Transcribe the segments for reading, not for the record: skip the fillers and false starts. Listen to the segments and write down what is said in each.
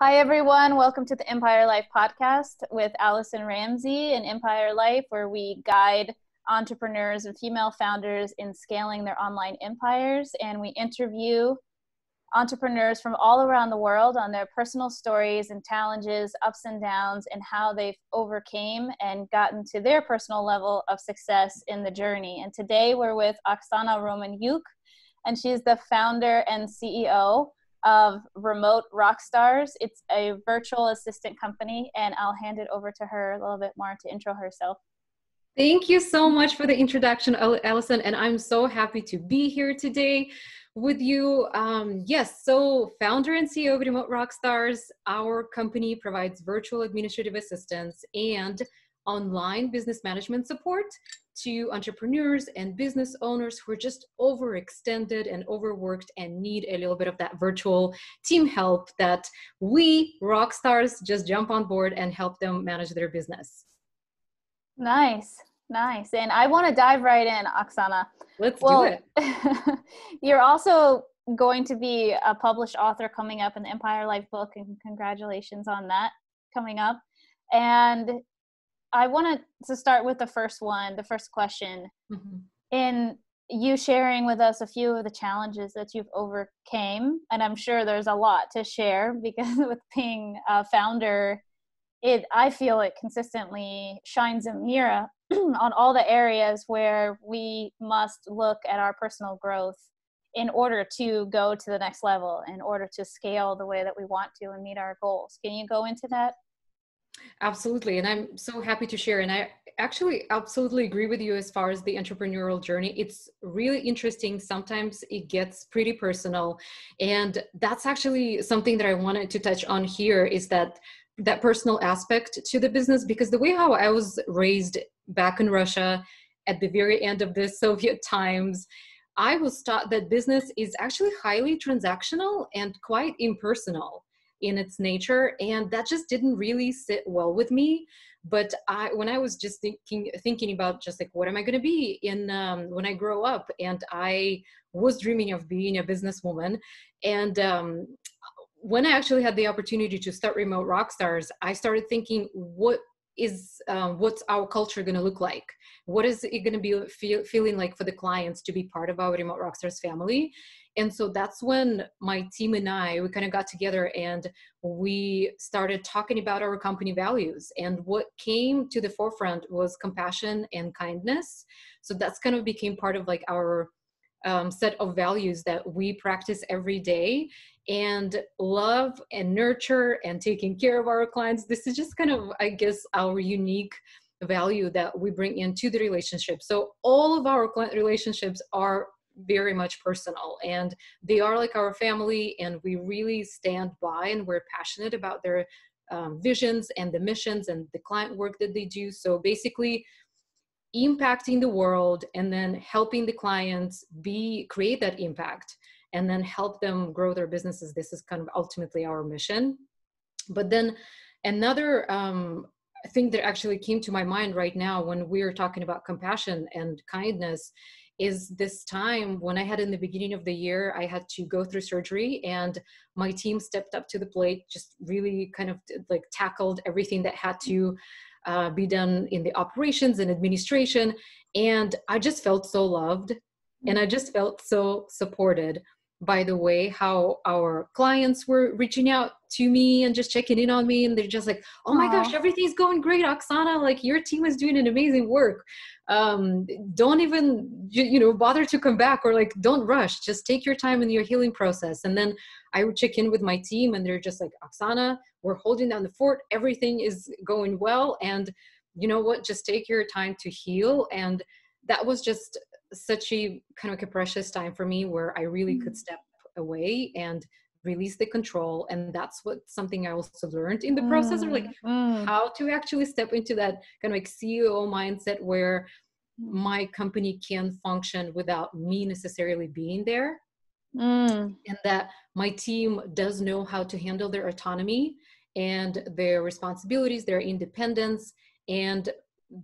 Hi, everyone. Welcome to the Empire Life podcast with Allison Ramsey in Empire Life, where we guide entrepreneurs and female founders in scaling their online empires. And we interview entrepreneurs from all around the world on their personal stories and challenges, ups and downs, and how they've overcame and gotten to their personal level of success in the journey. And today we're with Oxana Romanyuk, and she's the founder and CEO of Remote Rockstars. It's a virtual assistant company, and I'll hand it over to her a little bit more to intro herself. Thank you so much for the introduction, Allison, and I'm so happy to be here today with you. Yes, so founder and CEO of Remote Rockstars, our company provides virtual administrative assistance and online business management support to entrepreneurs and business owners who are just overextended and overworked and need a little bit of that virtual team help that we rockstars just jump on board and help them manage their business. Nice. And I want to dive right in, Oxana. Let's do it. You're also going to be a published author coming up in the Empire Life book, and congratulations on that coming up. And I wanted to start with the first question. Mm-hmm. In you sharing with us a few of the challenges that you've overcame, and I'm sure there's a lot to share because with being a founder, I feel it consistently shines a mirror on all the areas where we must look at our personal growth in order to go to the next level, in order to scale the way that we want to and meet our goals. Can you go into that? Absolutely. And I'm so happy to share. And I actually absolutely agree with you as far as the entrepreneurial journey. It's really interesting. Sometimes it gets pretty personal. And that's actually something that I wanted to touch on here is that personal aspect to the business, because the way how I was raised back in Russia at the very end of the Soviet times, I was taught that business is actually highly transactional and quite impersonal in its nature, and that just didn't really sit well with me. But when I was just thinking about just like, what am I going to be in when I grow up, and I was dreaming of being a businesswoman, and when I actually had the opportunity to start Remote Rockstars, I started thinking, what's our culture going to look like? What is it going to be feeling like for the clients to be part of our Remote Rockstars family? And so that's when my team and we kind of got together and we started talking about our company values. And what came to the forefront was compassion and kindness. So that's kind of became part of like our set of values that we practice every day. And love and nurture and taking care of our clients. This is just kind of, I guess, our unique value that we bring into the relationship. So all of our client relationships are very much personal, and they are like our family, and we really stand by and we're passionate about their visions and the missions and the client work that they do. So basically impacting the world and then helping the clients create that impact and then help them grow their businesses. This is kind of ultimately our mission. But then another thing that actually came to my mind right now when we are talking about compassion and kindness is this time when I had in the beginning of the year, I had to go through surgery, and my team stepped up to the plate, just really kind of like tackled everything that had to be done in the operations and administration. And I just felt so loved, and I just felt so supported by the way how our clients were reaching out to me and just checking in on me. And they're just like, oh my gosh, everything's going great, Oxana. Like, your team is doing an amazing work. Don't even, bother to come back, or like, don't rush, just take your time in your healing process. And then I would check in with my team and they're just like, Oxana, we're holding down the fort. Everything is going well. And you know what, just take your time to heal. And that was just such a kind of like a precious time for me where I really could step away and release the control. And that's something I also learned in the process of like how to actually step into that kind of like CEO mindset where my company can function without me necessarily being there. And that my team does know how to handle their autonomy and their responsibilities, their independence, and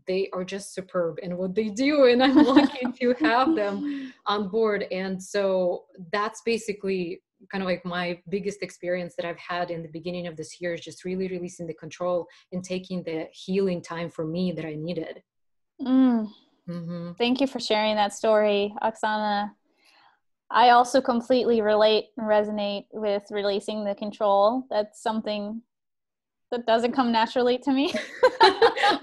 they are just superb in what they do. And I'm lucky to have them on board. And so that's basically kind of like my biggest experience that I've had in the beginning of this year is just really releasing the control and taking the healing time for me that I needed. Mm. Mm-hmm. Thank you for sharing that story, Oxana. I also completely relate and resonate with releasing the control. That's something that doesn't come naturally to me.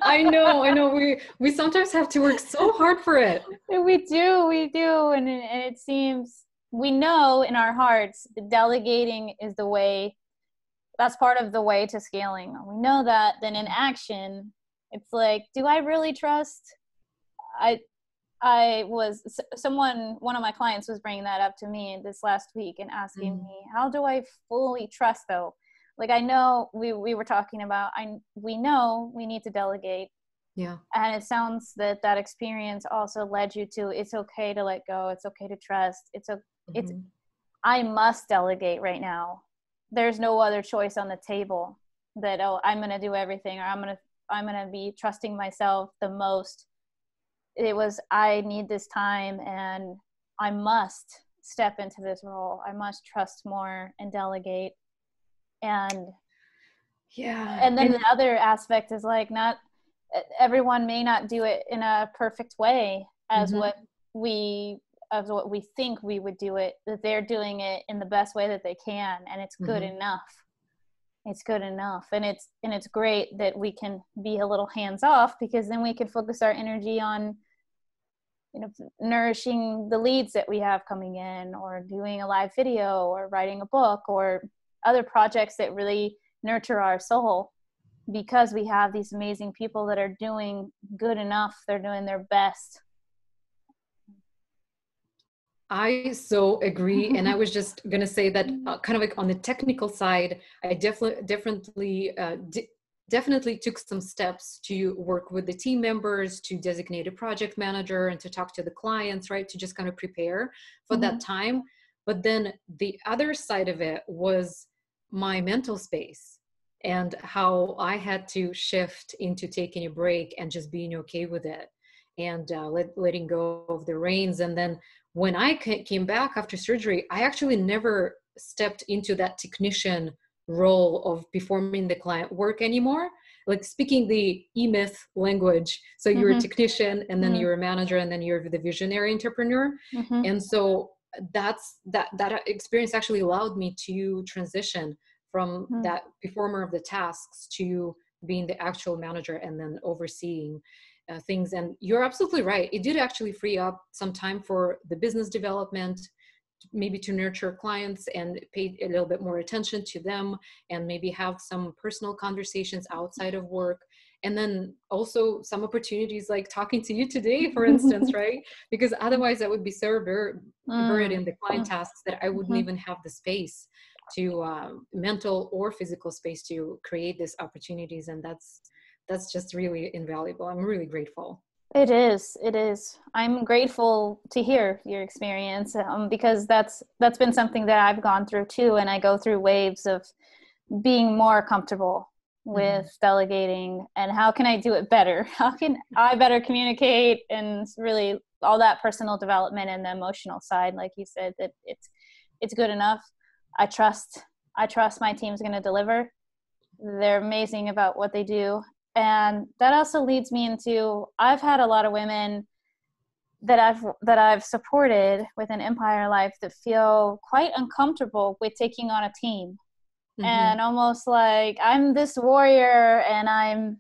I know. We sometimes have to work so hard for it. We do. And it seems, we know in our hearts that delegating is the way, that's part of the way to scaling. We know that. Then in action, it's like, do I really trust? One of my clients was bringing that up to me this last week and asking me, how do I fully trust though? Like, I know we were talking about, we know we need to delegate. Yeah. And it sounds that experience also led you to, it's okay to let go. It's okay to trust. I must delegate right now. There's no other choice on the table that, oh, I'm going to do everything, or I'm going to be trusting myself the most. It was, I need this time and I must step into this role. I must trust more and delegate. And then the other aspect is like, not everyone may not do it in a perfect way as what we think we would do it, that they're doing it in the best way that they can, and it's good enough. It's good enough. And it's great that we can be a little hands off, because then we can focus our energy on, you know, nourishing the leads that we have coming in, or doing a live video, or writing a book, or other projects that really nurture our soul, because we have these amazing people that are doing good enough. They're doing their best. I so agree. And I was just going to say that kind of like on the technical side, I definitely took some steps to work with the team members, to designate a project manager, and to talk to the clients, right? To just kind of prepare for that time. But then the other side of it was my mental space, and how I had to shift into taking a break and just being okay with it, and letting go of the reins. And then when I came back after surgery, I actually never stepped into that technician role of performing the client work anymore, like speaking the E-Myth language. So you're a technician, and then you're a manager, and then you're the visionary entrepreneur. And so that experience actually allowed me to transition from that performer of the tasks to being the actual manager, and then overseeing things. And you're absolutely right. It did actually free up some time for the business development, maybe to nurture clients and pay a little bit more attention to them, and maybe have some personal conversations outside of work. And then also some opportunities like talking to you today, for instance, right? Because otherwise I would be so buried in the client tasks that I wouldn't even have the space to mental or physical space to create these opportunities. And that's just really invaluable. I'm really grateful. It is. I'm grateful to hear your experience, because that's been something that I've gone through too. And I go through waves of being more comfortable with delegating, and how can I do it better? How can I better communicate? And really all that personal development and the emotional side, like you said, that it's good enough. I trust my team's going to deliver. They're amazing about what they do. And that also leads me into, I've had a lot of women that I've supported within Empire Life that feel quite uncomfortable with taking on a team, and almost like, I'm this warrior and I'm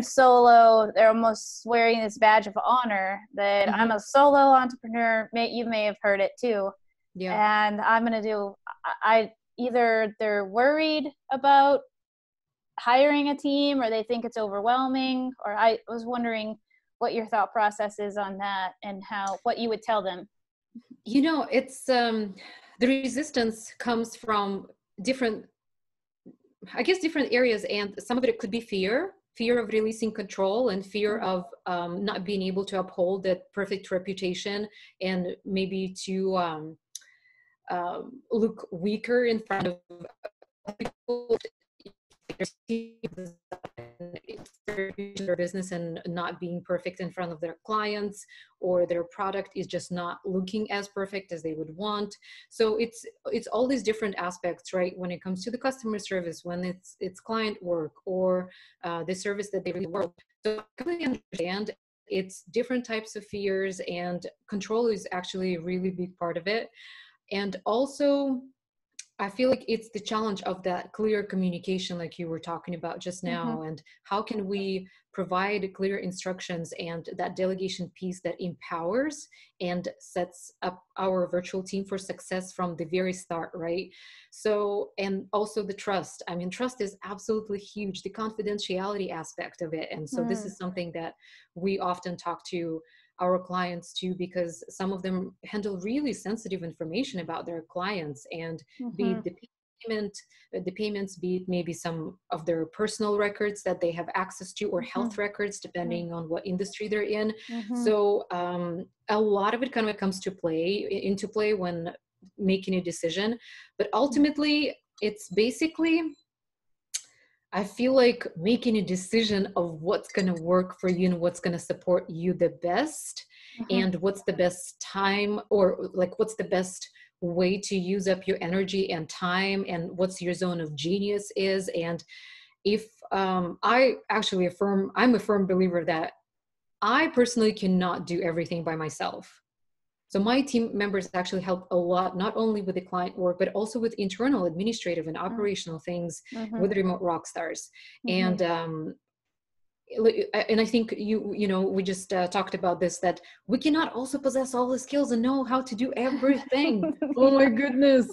solo. They're almost wearing this badge of honor that I'm a solo entrepreneur. You may have heard it too. Yeah. And I'm going to do, either they're worried about hiring a team, or they think it's overwhelming, or I was wondering what your thought process is on that, and what you would tell them. You know, it's the resistance comes from different areas, and some of it could be fear of releasing control, and fear of not being able to uphold that perfect reputation, and maybe to look weaker in front of people. contributing to their business and not being perfect in front of their clients, or their product is just not looking as perfect as they would want. So it's all these different aspects, right? When it comes to the customer service, when it's client work, or the service that they really work. So I completely understand. It's different types of fears, and control is actually a really big part of it. And also, I feel like it's the challenge of that clear communication, like you were talking about just now, and how can we provide clear instructions and that delegation piece that empowers and sets up our virtual team for success from the very start, right? So, and also the trust. I mean, trust is absolutely huge, the confidentiality aspect of it. And so this is something that we often talk to our clients too, because some of them handle really sensitive information about their clients, and be it the payments, be it maybe some of their personal records that they have access to, or health records, depending on what industry they're in. So a lot of it kind of comes into play when making a decision. But ultimately, it's basically, I feel like making a decision of what's going to work for you and what's going to support you the best, and what's the best time, or like what's the best way to use up your energy and time, and what's your zone of genius is. And if I'm a firm believer that I personally cannot do everything by myself. So my team members actually help a lot, not only with the client work, but also with internal, administrative, and operational things with remote rock stars. And I think we just talked about this, that we cannot also possess all the skills and know how to do everything. Oh my goodness.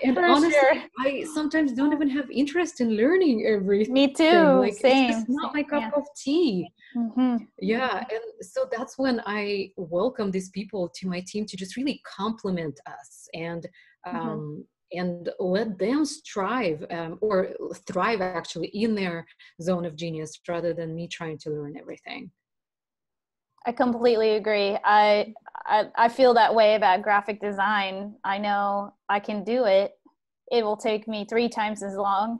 And For honestly, sure. I sometimes don't even have interest in learning everything. Me too. Like, Same. it's just not my cup of tea. Yeah. And so that's when I welcome these people to my team to just really complement us, and let them strive, or thrive actually in their zone of genius, rather than me trying to learn everything. I completely agree. I feel that way about graphic design. I know I can do it. It will take me 3 times as long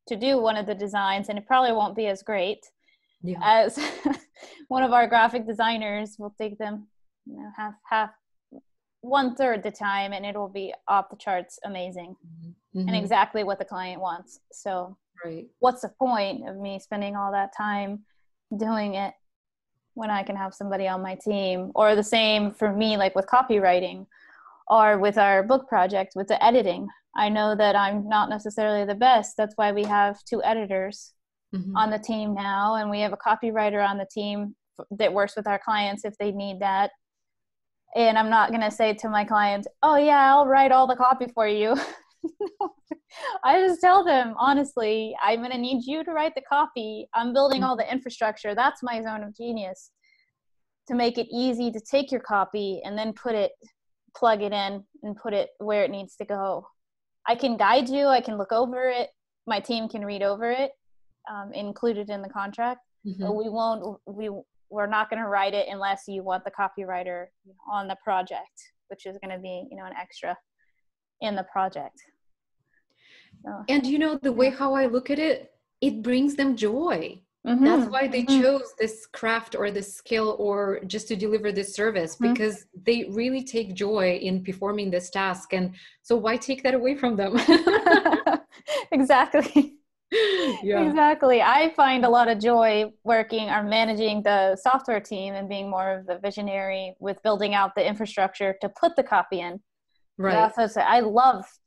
to do one of the designs, and it probably won't be as great as one of our graphic designers. Will take them half 1/3 the time, and it'll be off the charts amazing and exactly what the client wants. So what's the point of me spending all that time doing it when I can have somebody on my team? Or the same for me, like with copywriting, or with our book project, with the editing. I know that I'm not necessarily the best. That's why we have 2 editors on the team now, and we have a copywriter on the team that works with our clients if they need that. And I'm not going to say to my clients, oh yeah, I'll write all the copy for you. I just tell them, honestly, I'm going to need you to write the copy. I'm building all the infrastructure. That's my zone of genius, to make it easy to take your copy and then plug it in and put it where it needs to go. I can guide you. I can look over it. My team can read over it, included in the contract. But we're not going to write it unless you want the copywriter on the project, which is going to be, an extra in the project. So, and the way how I look at it, it brings them joy. That's why they chose this craft or this skill, or just to deliver this service, because they really take joy in performing this task. And so why take that away from them? Exactly. Exactly. I find a lot of joy working or managing the software team and being more of the visionary with building out the infrastructure to put the copy in. Right.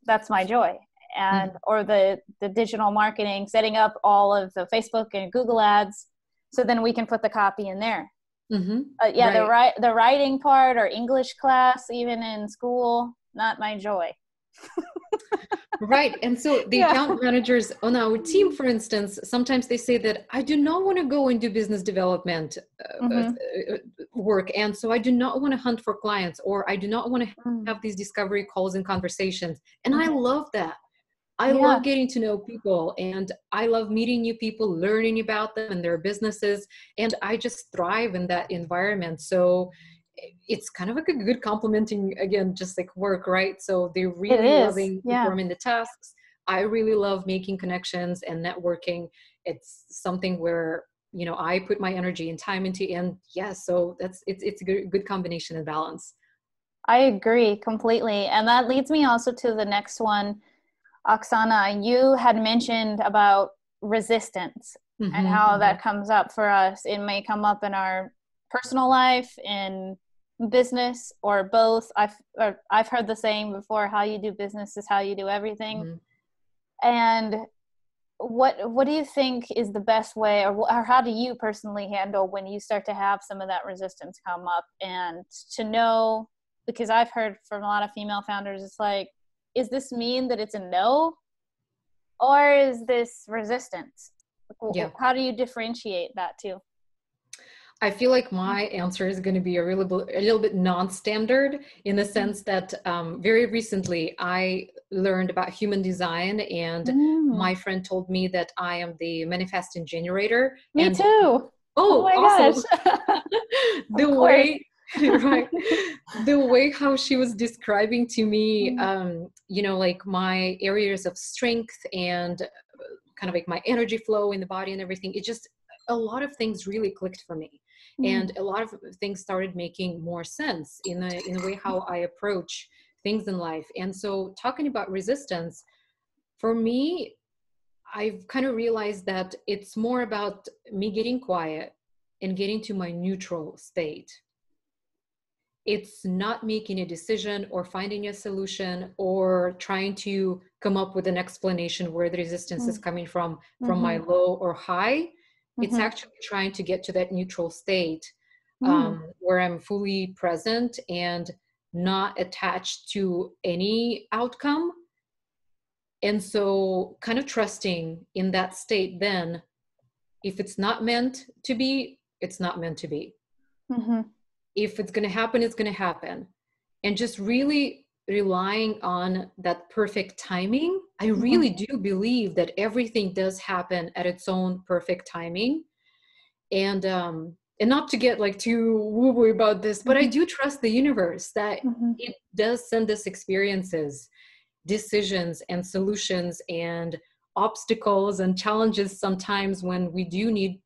That's my joy. And or the digital marketing, setting up all of the Facebook and Google ads, so then we can put the copy in there. The writing part, or English class, even in school, not my joy. Right. And so the account managers on our team, for instance, sometimes they say that I do not want to go and do business development work. And so I do not want to hunt for clients, or I do not want to have these discovery calls and conversations. And I love that. I love getting to know people, and I love meeting new people, learning about them and their businesses. And I just thrive in that environment. So it's kind of like a good complementing, again, just like work, right? So they're really loving performing the tasks. I really love making connections and networking. It's something where I put my energy and time into. And yes, so it's a good combination and balance. I agree completely. And that leads me also to the next one. Oksana, you had mentioned about resistance and how that comes up for us. It may come up in our personal life, in business, or both. I've heard the saying before, how you do business is how you do everything. And what do you think is the best way, or how do you personally handle when you start to have some of that resistance come up, and to know, because I've heard from a lot of female founders, it's like, is this mean that it's a no, or is this resistance? Yeah. How do you differentiate that too? I feel like my answer is going to be a little bit non-standard, in the sense that very recently I learned about human design, and my friend told me that I am the manifesting generator. Me and too. Oh my awesome. gosh. The way right, the way how she was describing to me, like my areas of strength and kind of like my energy flow in the body and everything, it just, a lot of things really clicked for me. And a lot of things started making more sense in the way how I approach things in life. And so, talking about resistance, for me, I've kind of realized that it's more about me getting quiet and getting to my neutral state. It's not making a decision or finding a solution or trying to come up with an explanation where the resistance is coming from my low or high. It's actually trying to get to that neutral state, where I'm fully present and not attached to any outcome. And so kind of trusting in that state, then if it's not meant to be, it's not meant to be. If it's going to happen, it's going to happen. And just really relying on that perfect timing. I really do believe that everything does happen at its own perfect timing. And not to get like too woo-woo about this, but I do trust the universe that it does send us experiences, decisions, and solutions, and obstacles and challenges sometimes, when we do need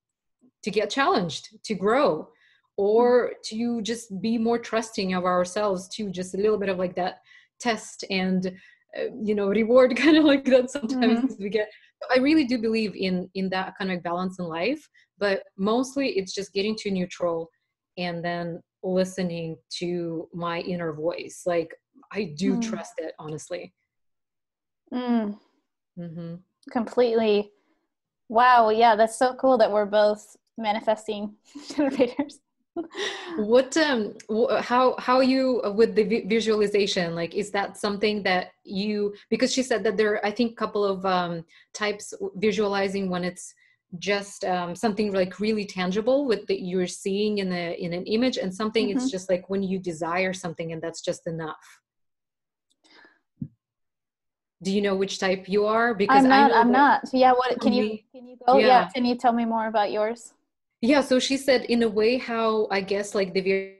to get challenged, to grow, or to just be more trusting of ourselves, to just a little bit of like that test and reward kind of like that sometimes we get. I really do believe in that kind of balance in life, but mostly it's just getting to neutral and then listening to my inner voice. Like, I do trust it, honestly. Completely. Wow. Yeah, that's so cool that we're both manifesting generators. What how you with the visualization, like, is that something that you, because she said that there are, I think, a couple of types visualizing, when it's just something like really tangible with that you're seeing in an image, and something it's just like when you desire something and that's just enough. Do you know which type you are? Because I'm not. Yeah, what can you go? Yeah, can you tell me more about yours? Yeah, so she said, in a way, how I guess like the various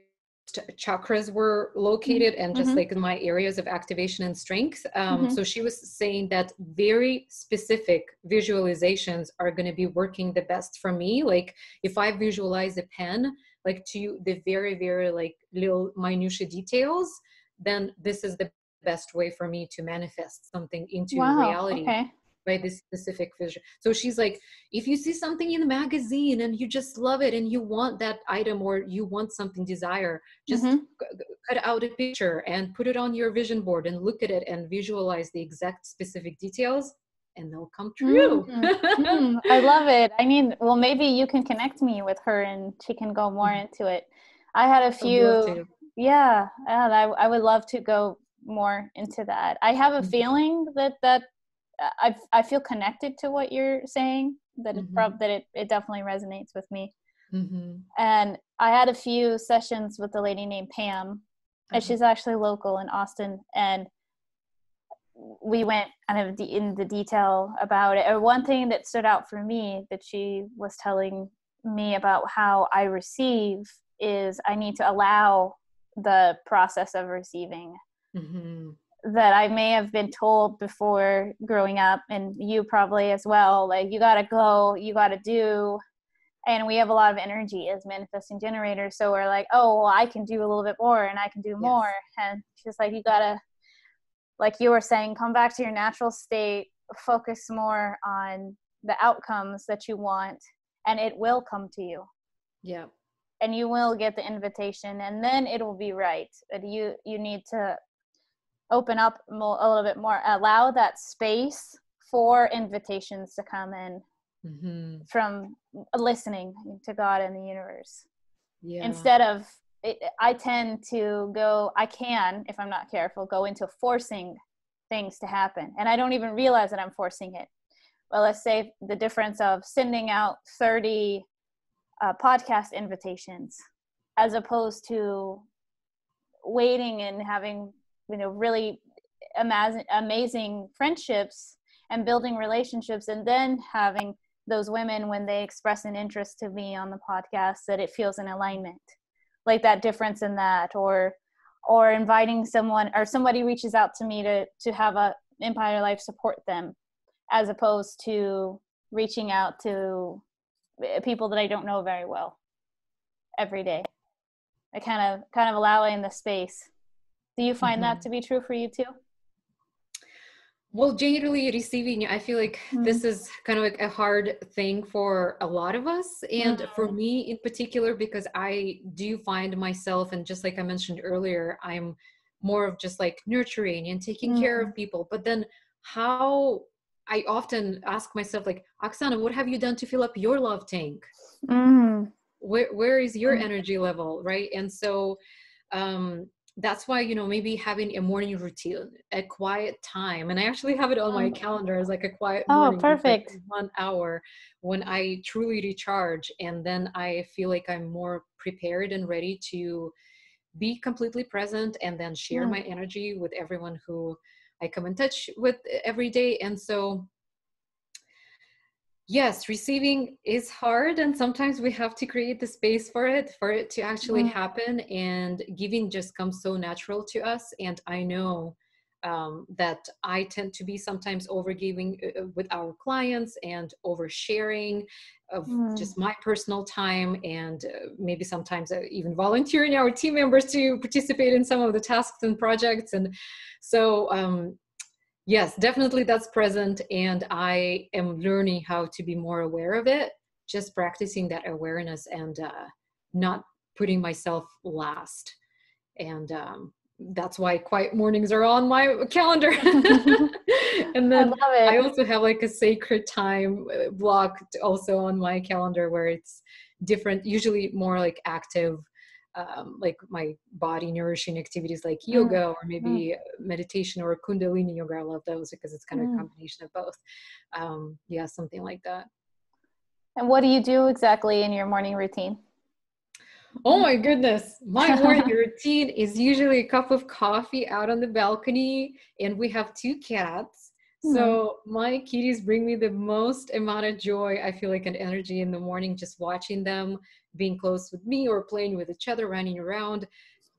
chakras were located, and just like my areas of activation and strength. So she was saying that very specific visualizations are going to be working the best for me. Like, if I visualize a pen, like to the very, very like little minutiae details, then this is the best way for me to manifest something into reality. Okay. By this specific vision. So she's like, if you see something in the magazine and you just love it and you want that item, or you want something desire, just cut out a picture and put it on your vision board and look at it and visualize the exact specific details, and they'll come true. I love it. Well, maybe you can connect me with her and she can go more into it. I had a few, yeah, and I would love to go more into that. I have a feeling that I feel connected to what you're saying, that it definitely resonates with me. And I had a few sessions with a lady named Pam, and she's actually local in Austin, and we went kind of in the detail about it. And one thing that stood out for me that she was telling me about how I receive is I need to allow the process of receiving. That I may have been told before growing up, and you probably as well, like, you gotta go, you gotta do. And we have a lot of energy as manifesting generators. So we're like, oh, well, I can do a little bit more and I can do more. And she's like, you gotta, like you were saying, come back to your natural state, focus more on the outcomes that you want, and it will come to you. Yeah. And you will get the invitation, and then it will be right. But you need to open up a little bit more, allow that space for invitations to come in from listening to God and the universe. Yeah. Instead of, I tend to go, I can, if I'm not careful, go into forcing things to happen. And I don't even realize that I'm forcing it. Well, let's say the difference of sending out 30 podcast invitations as opposed to waiting and having, really amazing friendships and building relationships, and then having those women, when they express an interest to me on the podcast, that it feels in alignment, like that difference in that, or inviting someone, or somebody reaches out to me to have a Empire Life support them, as opposed to reaching out to people that I don't know very well every day. I kind of allowing the space. Do you find that to be true for you too? Well, generally receiving, I feel like this is kind of like a hard thing for a lot of us. And for me in particular, because I do find myself, and just like I mentioned earlier, I'm more of just like nurturing and taking care of people. But then how I often ask myself, like, Oxana, what have you done to fill up your love tank? Where is your energy level, right? And so that's why, maybe having a morning routine, a quiet time, and I actually have it on my calendar as like a quiet morning. Oh, perfect. Like 1 hour when I truly recharge, and then I feel like I'm more prepared and ready to be completely present, and then share my energy with everyone who I come in touch with every day. And so yes, receiving is hard, and sometimes we have to create the space for it to actually happen. And giving just comes so natural to us. And I know that I tend to be sometimes overgiving with our clients and oversharing of just my personal time, and maybe sometimes even volunteering our team members to participate in some of the tasks and projects. And so yes, definitely that's present. And I am learning how to be more aware of it, just practicing that awareness, and not putting myself last. And that's why quiet mornings are on my calendar. And then I also have like a sacred time blocked also on my calendar, where it's different, usually more like active, like my body nourishing activities like yoga, or maybe meditation or Kundalini yoga. I love those because it's kind of a combination of both. Yeah, something like that. And what do you do exactly in your morning routine? Oh my goodness. My morning routine is usually a cup of coffee out on the balcony, and we have 2 cats. So my kitties bring me the most amount of joy, I feel like, and energy in the morning, just watching them being close with me or playing with each other, running around.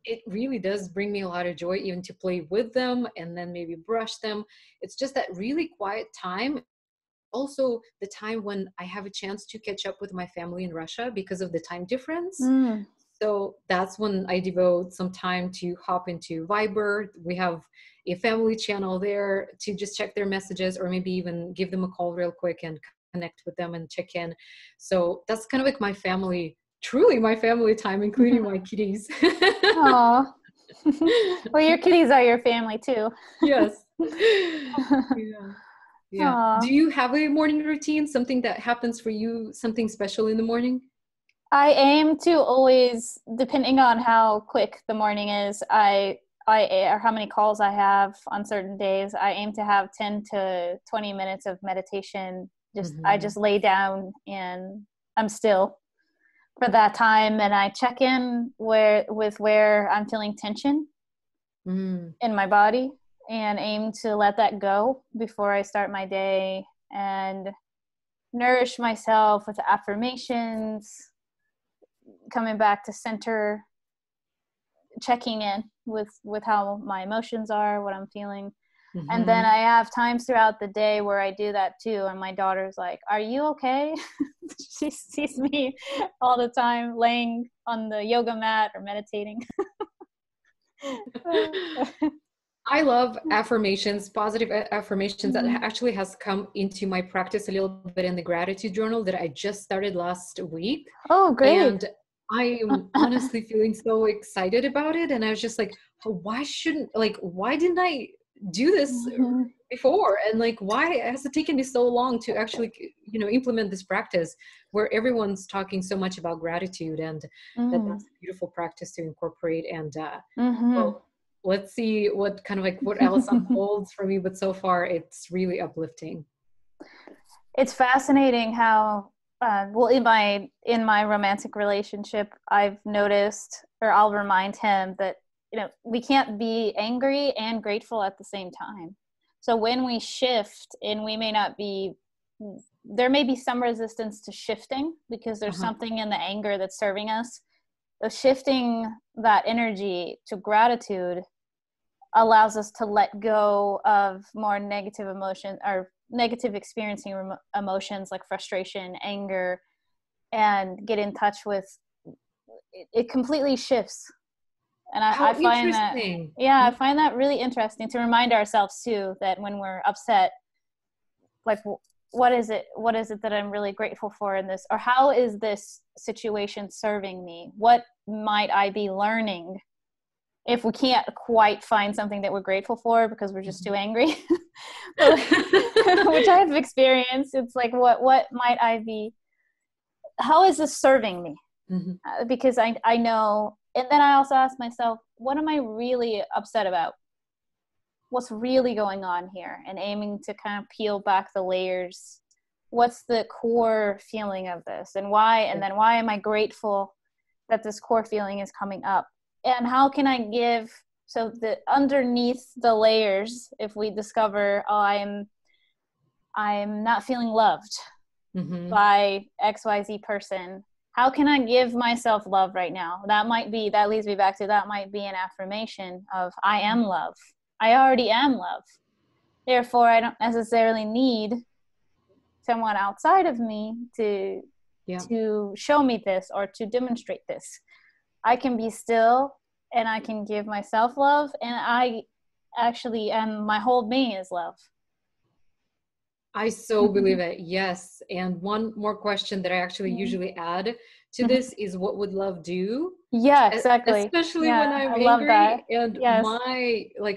It really does bring me a lot of joy, even to play with them and then maybe brush them. It's just that really quiet time. Also the time when I have a chance to catch up with my family in Russia because of the time difference. So that's when I devote some time to hop into Viber. We have a family channel there to just check their messages, or maybe even give them a call real quick and connect with them and check in. So that's kind of like my family, truly my family time, including my kitties. Aww. Well, your kitties are your family too. Yes. Yeah. Do you have a morning routine, something that happens for you, something special in the morning? I aim to always, depending on how quick the morning is, or how many calls I have on certain days, I aim to have 10 to 20 minutes of meditation. I just lay down and I'm still for that time, and I check in where I'm feeling tension in my body, and aim to let that go before I start my day, and nourish myself with affirmations, coming back to center, checking in with how my emotions are, what I'm feeling. And then I have times throughout the day where I do that too, and my daughter's like, are you okay? She sees me all the time laying on the yoga mat or meditating. I love affirmations, positive affirmations. That Mhm. actually has come into my practice a little bit in the gratitude journal that I just started last week. Oh, great. And I am honestly feeling so excited about it. And I was just like, "Oh, why didn't I do this Mhm. before? And like, why has it taken me so long to actually, implement this practice where everyone's talking so much about gratitude, and Mm. that's a beautiful practice to incorporate. And Mhm. well, let's see what kind of like what else unfolds for me. But so far, it's really uplifting. It's fascinating how well, in my romantic relationship, I've noticed, or I'll remind him that, we can't be angry and grateful at the same time. So when we shift, and we may not be, there may be some resistance to shifting because there's Uh-huh. something in the anger that's serving us. So shifting that energy to gratitude allows us to let go of more negative emotion, or negative experiencing emotions like frustration, anger, and get in touch with it completely shifts. And I How find that, interesting. yeah, I find that really interesting to remind ourselves too, that when we're upset, like, what is it that I'm really grateful for in this, or how is this situation serving me? What might I be learning if we can't quite find something that we're grateful for because we're just too angry? Which I have experienced. It's like, what might I be, how is this serving me? Mhm. Because I know, and then I also ask myself, what am I really upset about? What's really going on here? And aiming to kind of peel back the layers. What's the core feeling of this, and why? And then why am I grateful that this core feeling is coming up? And how can I give, so the underneath the layers, if we discover, oh, I'm not feeling loved Mhm. by XYZ person, how can I give myself love right now? That leads me back to, that might be an affirmation of, I am love. I already am love. Therefore, I don't necessarily need someone outside of me Yeah. to show me this or to demonstrate this. I can be still, and I can give myself love, and I actually am, my whole being is love. I so believe it. Yes. And one more question that I actually usually add to this is, what would love do? Yeah, exactly. Especially Yeah, when I'm I love that. angry and Yes.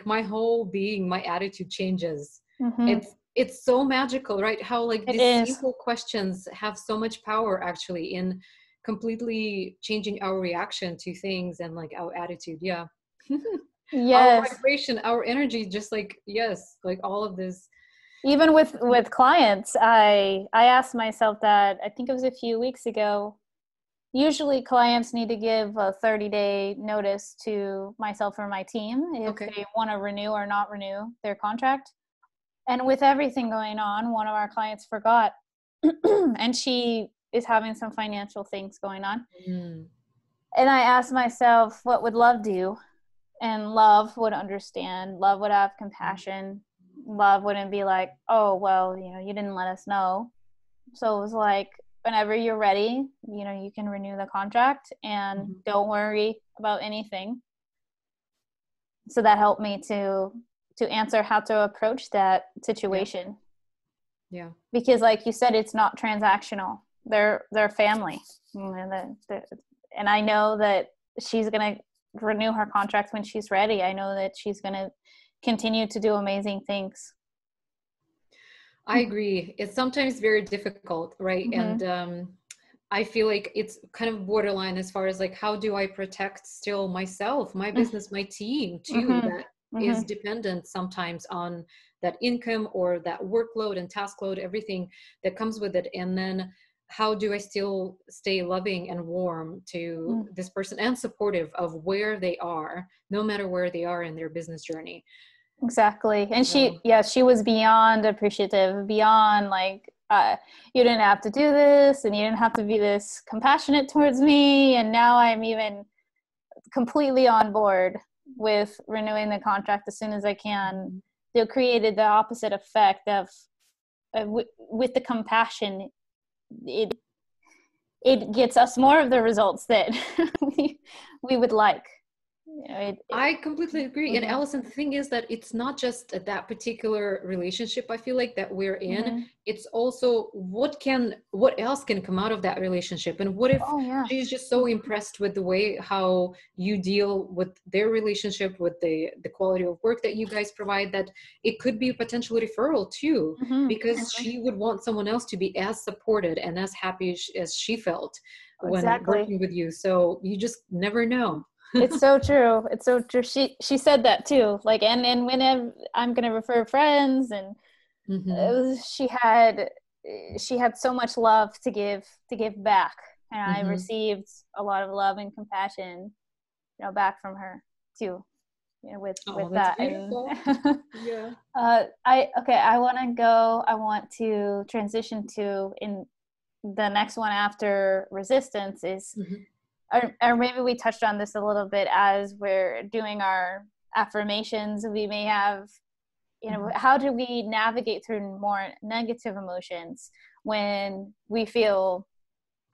my whole being, my attitude changes. Mm-hmm. It's so magical, right? How like It these is. simple questions have so much power actually in completely changing our reaction to things and like our attitude. Yeah. Our Yes. vibration, our energy, just like, yes, like all of this. Even with clients, I asked myself that, I think it was a few weeks ago. Usually clients need to give a 30-day notice to myself or my team if Okay. they want to renew or not renew their contract. And with everything going on, one of our clients forgot. And she is having some financial things going on. Mm. And I asked myself, what would love do? And love would understand. Love would have compassion. Love wouldn't be like, oh, well, you didn't let us know. So it was like, whenever you're ready, you can renew the contract, and Mhm. don't worry about anything. So that helped me to answer how to approach that Yeah. situation. Yeah. Because like you said, it's not transactional. They're family. And I know that she's going to renew her contract when she's ready. I know that she's going to continue to do amazing things. I agree. It's sometimes very difficult, right? Mm-hmm. And I feel like it's kind of borderline as far as like, how do I protect still myself, my business, my team too, Mm-hmm. that is Mm-hmm. dependent sometimes on that income or that workload and task load, everything that comes with it. And then how do I still stay loving and warm to Mm-hmm. this person and supportive of where they are, no matter where they are in their business journey? Exactly. And So, she was beyond appreciative, beyond like, you didn't have to do this, and you didn't have to be this compassionate towards me. And now I'm even completely on board with renewing the contract as soon as I can. They created the opposite effect of, with the compassion. it gets us more of the results that we would like. You know, I completely agree. And mm-hmm. Allison, the thing is that it's not just that particular relationship, I feel like, that we're in. Mm-hmm. It's also what else can come out of that relationship? And what if Oh yeah. she's just so impressed with the way how you deal with their relationship, with the quality of work that you guys provide, that it could be a potential referral too, Mm-hmm. because Mm-hmm. she would want someone else to be as supported and as happy as she felt when Exactly. working with you. So you just never know. It's so true. It's so true. She said that too. Like, and whenever I'm gonna refer friends, and Mm-hmm. she had so much love to give back, and I Mm-hmm. received a lot of love and compassion, you know, back from her too. You know, Oh, with that's that. And beautiful. Yeah. I want to transition to in the next one after resistance is, Mm-hmm. or maybe we touched on this a little bit as we're doing our affirmations. We may have, you know, Mm-hmm. how do we navigate through more negative emotions when we feel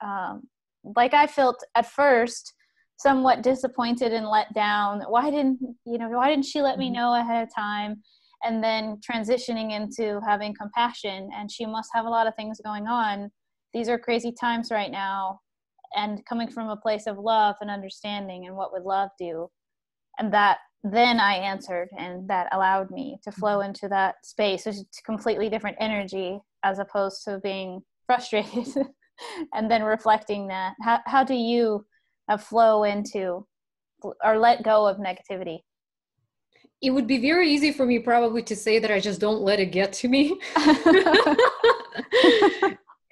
um, like I felt at first, somewhat disappointed and let down. Why didn't she let me Mm-hmm. know ahead of time? And then transitioning into having compassion, and she must have a lot of things going on. These are crazy times right now, and coming from a place of love and understanding, and what would love do? And that then I answered, and that allowed me to flow into that space, which is a completely different energy, as opposed to being frustrated and then reflecting that. How do you flow into or let go of negativity? It would be very easy for me probably to say that I just don't let it get to me.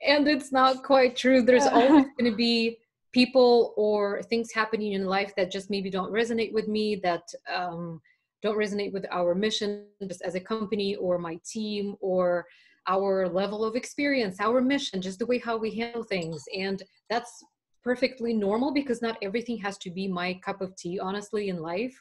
And it's not quite true. There's always going to be people or things happening in life that just maybe don't resonate with me, that don't resonate with our mission just as a company, or my team, or our level of experience, our mission, just the way how we handle things. And that's perfectly normal, because not everything has to be my cup of tea, honestly, in life.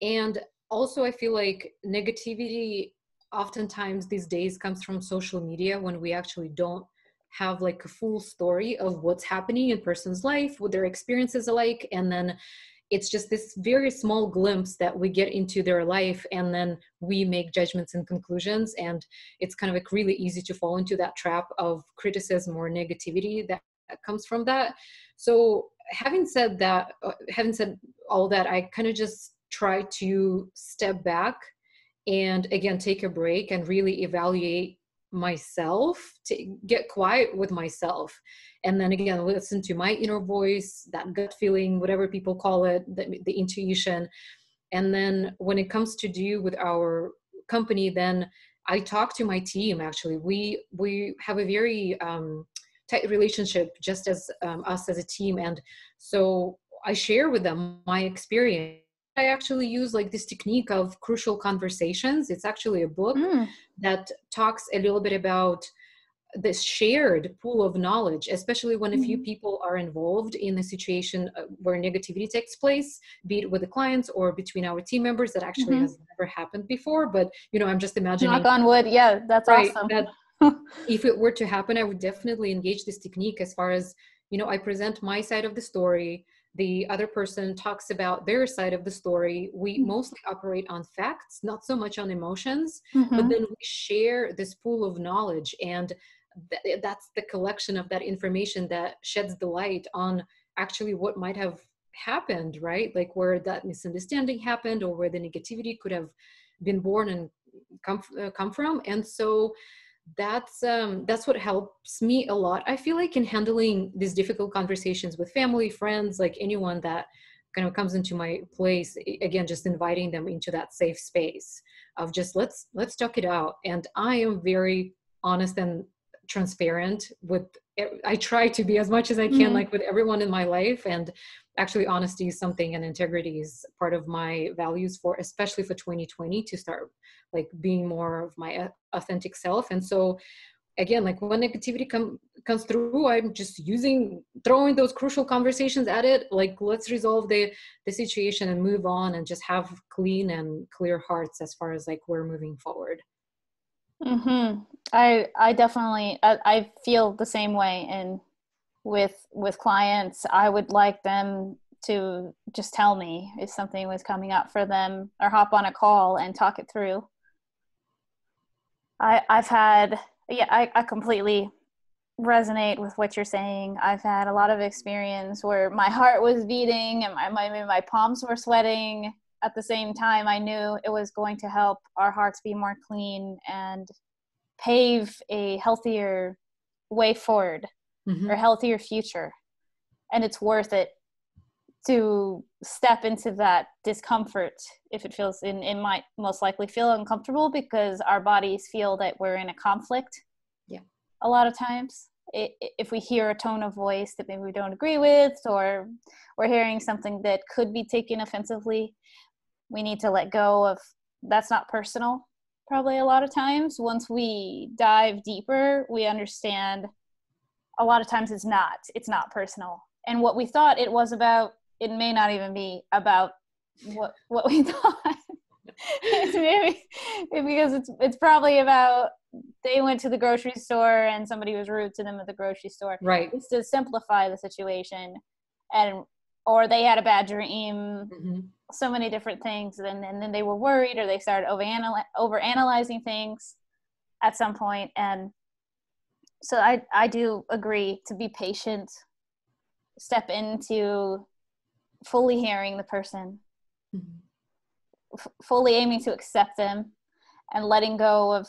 And also, I feel like negativity oftentimes these days comes from social media, when we actually don't have like a full story of what's happening in person's life, what their experiences are like. And then it's just this very small glimpse that we get into their life, and then we make judgments and conclusions. And it's kind of like really easy to fall into that trap of criticism or negativity that comes from that. So having said all that, I kind of just try to step back and again take a break and really evaluate myself, to get quiet with myself, and then again listen to my inner voice, that gut feeling, whatever people call it, the intuition. And then when it comes to do with our company, then I talk to my team. Actually, we have a very tight relationship, just as us as a team. And so I share with them my experience. I actually use like this technique of crucial conversations. It's actually a book Mm, that talks a little bit about this shared pool of knowledge, especially when a few mm, people are involved in a situation where negativity takes place, be it with the clients or between our team members. That actually mm-hmm. has never happened before, but I'm just Knock imagining, on wood. Yeah, that's right, awesome. that if it were to happen, I would definitely engage this technique, as far as, I present my side of the story. The other person talks about their side of the story. We mostly operate on facts, not so much on emotions, but Mm-hmm. then we share this pool of knowledge. And that's the collection of that information that sheds the light on actually what might have happened, right? Like where that misunderstanding happened, or where the negativity could have been born and come from. And so that's what helps me a lot, I feel like, in handling these difficult conversations with family, friends, like anyone that kind of comes into my place. Again, just inviting them into that safe space of just let's talk it out. And I am very honest and transparent with, I try to be as much as I can, Mm-hmm. like with everyone in my life. And actually honesty is something, and integrity is part of my values, for especially for 2020, to start like being more of my authentic self. And so again, like when negativity comes through, I'm just throwing those crucial conversations at it, like let's resolve the situation and move on, and just have clean and clear hearts as far as like we're moving forward. Mm-hmm. I definitely I feel the same way, and with clients, I would like them to just tell me if something was coming up for them, or hop on a call and talk it through. I've had, yeah, I completely resonate with what you're saying. I've had a lot of experience where my heart was beating and my palms were sweating. At the same time, I knew it was going to help our hearts be more clean and pave a healthier way forward, or healthier future. And it's worth it to step into that discomfort if it feels, it might most likely feel uncomfortable, because our bodies feel that we're in a conflict. Yeah. A lot of times, if we hear a tone of voice that maybe we don't agree with, or we're hearing something that could be taken offensively, we need to let go of, that's not personal. Probably a lot of times, once we dive deeper, we understand a lot of times it's not personal. And what we thought it was about, it may not even be about what we thought. It's maybe because it's probably about, they went to the grocery store and somebody was rude to them at the grocery store. Right. It's to simplify the situation, or they had a bad dream. So many different things, and then they were worried, or they started overanalyzing things at some point. And so I do agree to be patient, step into fully hearing the person, fully aiming to accept them, and letting go of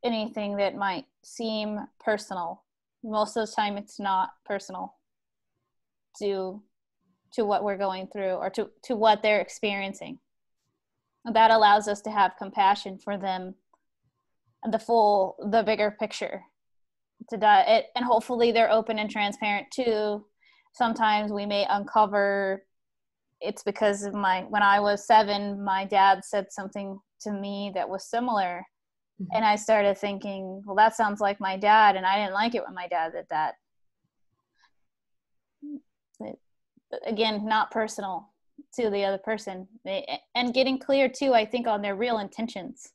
anything that might seem personal. Most of the time it's not personal to what we're going through, or to what they're experiencing. And that allows us to have compassion for them and the bigger picture, and hopefully they're open and transparent too. Sometimes we may uncover it's because of when I was 7, my dad said something to me that was similar. And I started thinking, well, that sounds like my dad, and I didn't like it when my dad did that. Again, not personal to the other person. And getting clear too, I think, on their real intentions.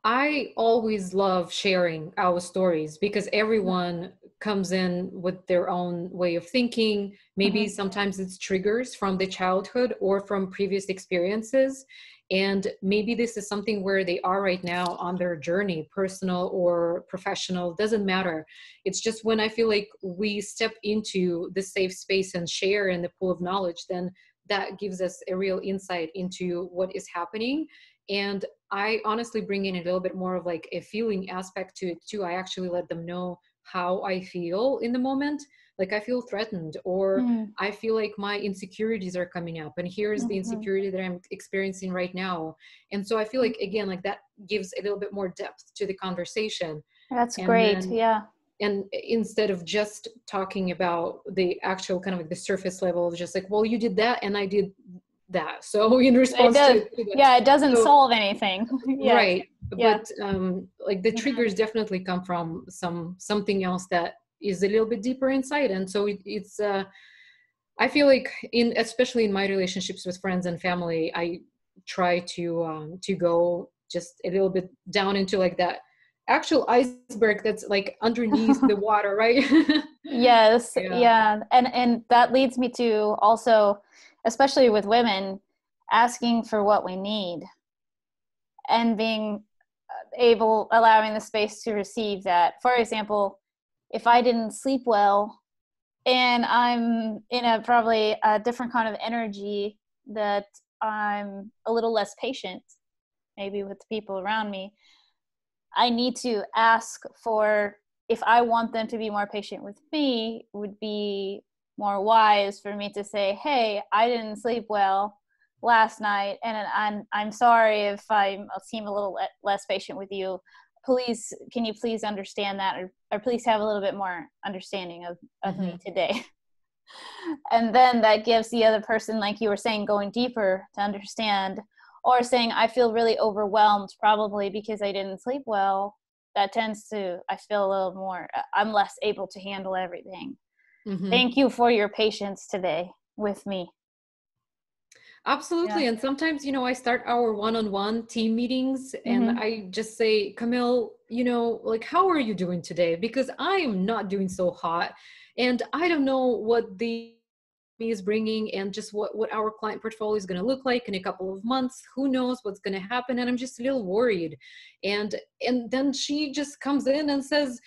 I always love sharing our stories, because everyone comes in with their own way of thinking. Maybe sometimes it's triggers from the childhood or from previous experiences. And maybe this is something where they are right now on their journey, personal or professional, doesn't matter. It's just when I feel like we step into the safe space and share in the pool of knowledge, then that gives us a real insight into what is happening. And I honestly bring in a little bit more of like a feeling aspect to it too. I actually let them know how I feel in the moment. Like I feel threatened, or I feel like my insecurities are coming up, and here's the insecurity that I'm experiencing right now. And so I feel like, again, like that gives a little bit more depth to the conversation. That's And great. then, Yeah. and instead of just talking about the actual kind of like the surface level of just like, well, you did that and I did that, so in response to yeah, it doesn't solve anything. Yes. Right. Yeah. But like the triggers definitely come from something else that is a little bit deeper inside. And so it's I feel like especially in my relationships with friends and family, I try to go just a little bit down into like that actual iceberg that's like underneath the water, right? Yes. Yeah. And that leads me to also, especially with women, asking for what we need and being allowing the space to receive that. For example, if I didn't sleep well and I'm in probably a different kind of energy, that I'm a little less patient maybe with the people around me, I need to ask for, if I want them to be more patient with me, would be more wise for me to say, hey, I didn't sleep well last night, and I'm sorry if I seem a little less patient with you. Please, can you please understand that, or please have a little bit more understanding of me today. And then that gives the other person, like you were saying, going deeper to understand, or saying, I feel really overwhelmed, probably because I didn't sleep well. That tends to, I feel a little more, I'm less able to handle everything. Thank you for your patience today with me. Absolutely. Yeah. And sometimes, I start our one-on-one team meetings and Mm-hmm. I just say, Camille, like, how are you doing today? Because I am not doing so hot. And I don't know what the is bringing and just what our client portfolio is going to look like in a couple of months. Who knows what's going to happen? And I'm just a little worried. And then she just comes in and says,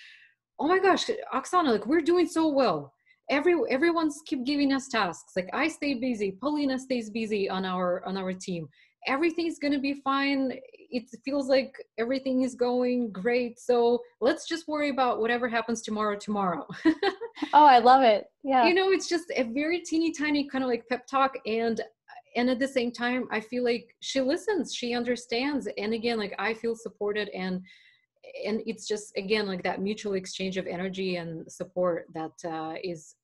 oh my gosh, Oksana, like we're doing so well. Everyone's keep giving us tasks. Like I stay busy, Paulina stays busy on our team. Everything's gonna be fine. It feels like everything is going great. So let's just worry about whatever happens tomorrow. Oh, I love it. Yeah. It's just a very teeny tiny kind of like pep talk, and at the same time, I feel like she listens, she understands, and again, like I feel supported, and it's just again like that mutual exchange of energy and support that is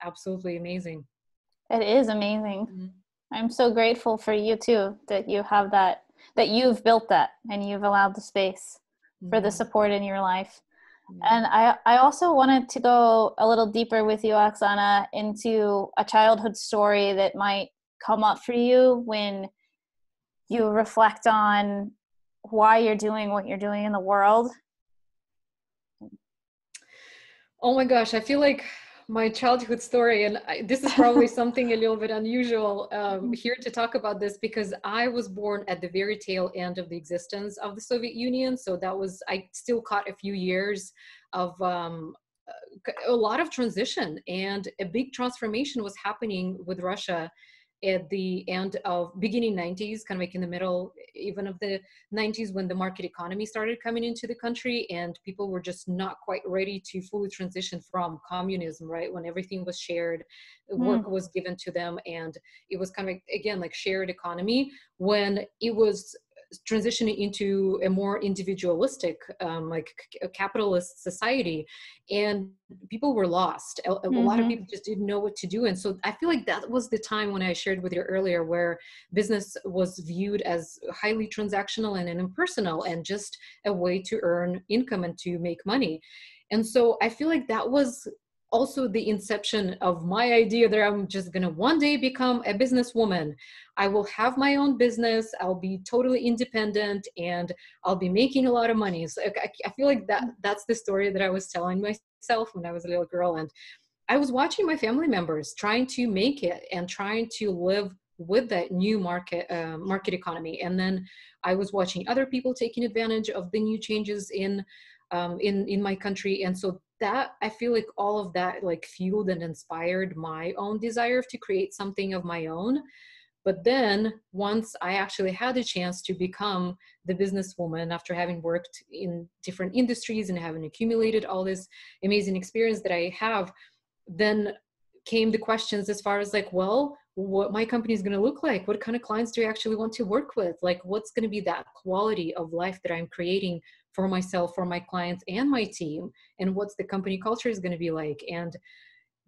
absolutely amazing. It is amazing. Mhm. I'm so grateful for you too, that you have that you've built that and you've allowed the space for the Mhm. support in your life. Yeah. And I also wanted to go a little deeper with you, Oksana, into a childhood story that might come up for you when you reflect on why you're doing what you're doing in the world. Oh my gosh, I feel like my childhood story, and this is probably something a little bit unusual here to talk about this, because I was born at the very tail end of the existence of the Soviet Union. So I still caught a few years of a lot of transition, and a big transformation was happening with Russia at the end of beginning 90s, kind of like in the middle even of the 90s, when the market economy started coming into the country and people were just not quite ready to fully transition from communism, right? When everything was shared, Mm, work was given to them, and it was kind of like, again, like shared economy. When it was transitioning into a more individualistic, a capitalist society, and people were lost. A lot of mm-hmm, people just didn't know what to do. And so I feel like that was the time when I shared with you earlier, where business was viewed as highly transactional and impersonal and just a way to earn income and to make money. And so I feel like that was also the inception of my idea that I'm just going to one day become a businesswoman. I will have my own business. I'll be totally independent and I'll be making a lot of money. So I feel like that's the story that I was telling myself when I was a little girl. And I was watching my family members trying to make it and trying to live with that new market economy. And then I was watching other people taking advantage of the new changes in my country. And so that, I feel like all of that like fueled and inspired my own desire to create something of my own. But then once I actually had a chance to become the businesswoman, after having worked in different industries and having accumulated all this amazing experience that I have, then came the questions as far as like, well, what my company is going to look like, what kind of clients do I actually want to work with, like what's going to be that quality of life that I'm creating for myself, for my clients and my team, and what's the company culture is going to be like. And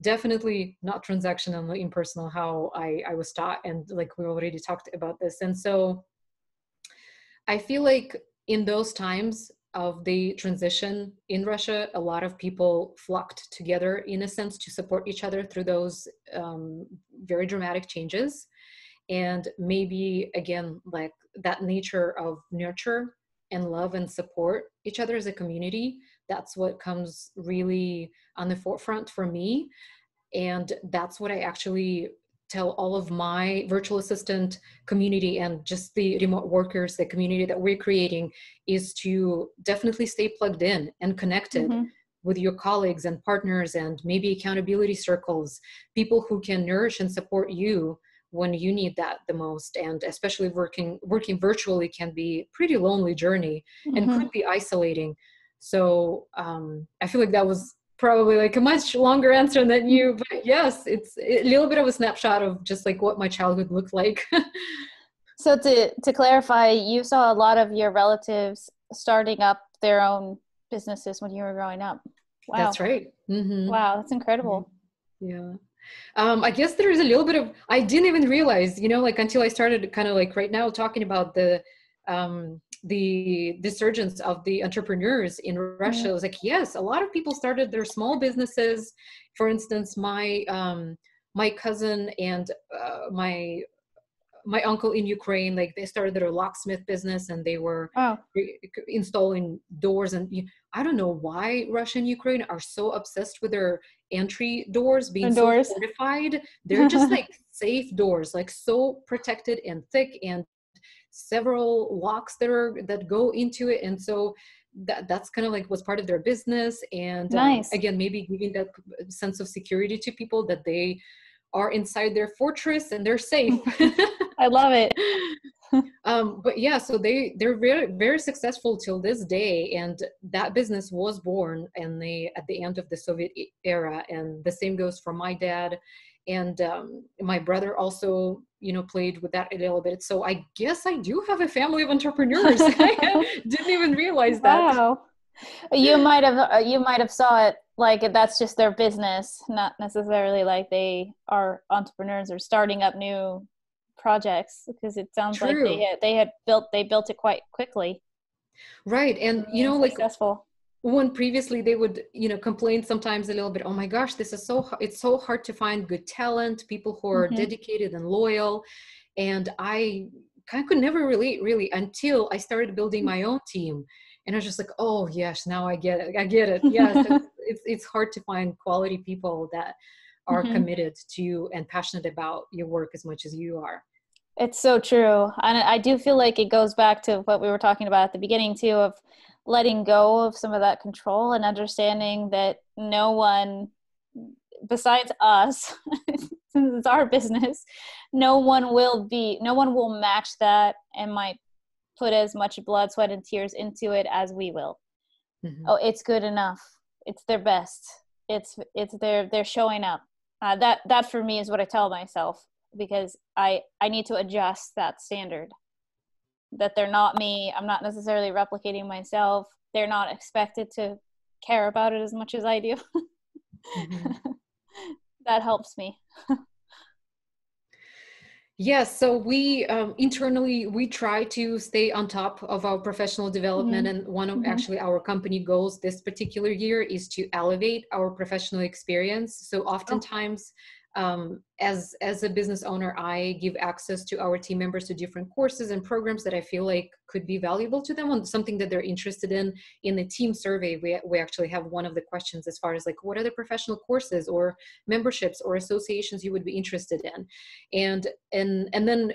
definitely not transactional and impersonal, how I was taught, and like we already talked about this. And so I feel like in those times of the transition in Russia, a lot of people flocked together in a sense to support each other through those very dramatic changes. And maybe again, like that nature of nurture and love and support each other as a community, that's what comes really on the forefront for me. And that's what I actually tell all of my virtual assistant community and just the remote workers, the community that we're creating, is to definitely stay plugged in and connected mm-hmm, with your colleagues and partners, and maybe accountability circles, people who can nourish and support you when you need that the most. And especially working virtually can be a pretty lonely journey and mm-hmm. could be isolating. So I feel like that was probably like a much longer answer than you, but yes, it's a little bit of a snapshot of just like what my childhood looked like. So to clarify, you saw a lot of your relatives starting up their own businesses when you were growing up. That's Wow. right. Mm-hmm. Wow, that's incredible. Yeah. I guess there's a little bit of, I didn't even realize, like until I started kind of like right now talking about the resurgence of the entrepreneurs in Russia. I was like, yes, a lot of people started their small businesses. For instance, my cousin and my my uncle in Ukraine, like they started their locksmith business and they were Oh, installing doors. And I don't know why Russia and Ukraine are so obsessed with their entry doors being the so doors. fortified. They're just like safe doors, like so protected and thick, and several locks that go into it. And so that's kind of like was part of their business. And Nice. again, maybe giving that sense of security to people, that they are inside their fortress and they're safe. I love it. But yeah, so they're very, very successful till this day. And that business was born at the end of the Soviet era. And the same goes for my dad. And my brother also, played with that a little bit. So I guess I do have a family of entrepreneurs. I didn't even realize that. Wow. You might have saw it like that's just their business, not necessarily like they are entrepreneurs or starting up new projects, because it sounds like True. they built it quite quickly. Right. And, Being like successful. when previously they would, complain sometimes a little bit, oh my gosh, this is it's so hard to find good talent, people who are Hmm. dedicated and loyal. And I kind of could never relate really until I started building my own team. And I was just like, oh yes, now I get it. I get it. Yes. It's hard to find quality people that are Hmm. committed to and passionate about your work as much as you are. It's so true. And I do feel like it goes back to what we were talking about at the beginning too, of letting go of some of that control and understanding that no one besides us, since it's our business, no one will match that and might put as much blood, sweat, and tears into it as we will. Mhm. Oh, it's good enough. It's their best. They're showing up. That for me is what I tell myself, because I need to adjust that standard. That they're not me. I'm not necessarily replicating myself. They're not expected to care about it as much as I do. Mhm. That helps me. Yes, so we internally we try to stay on top of our professional development, Hmm. and one of Hmm. actually our company goals this particular year is to elevate our professional experience. So Oh, oftentimes, as a business owner, I give access to our team members to different courses and programs that I feel like could be valuable to them on something that they're interested in. In the team survey, we actually have one of the questions as far as like, what are the professional courses or memberships or associations you would be interested in? And then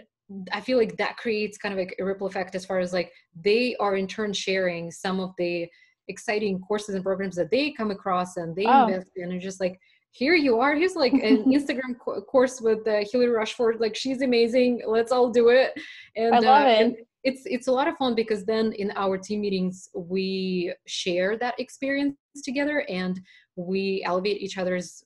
I feel like that creates kind of like a ripple effect as far as like they are in turn sharing some of the exciting courses and programs that they come across and they oh. invest in, and just like, here you are, here's like an Instagram course with Hillary Rushford, like she's amazing, let's all do it. I love And it. it's a lot of fun, because then in our team meetings we share that experience together and we elevate each other's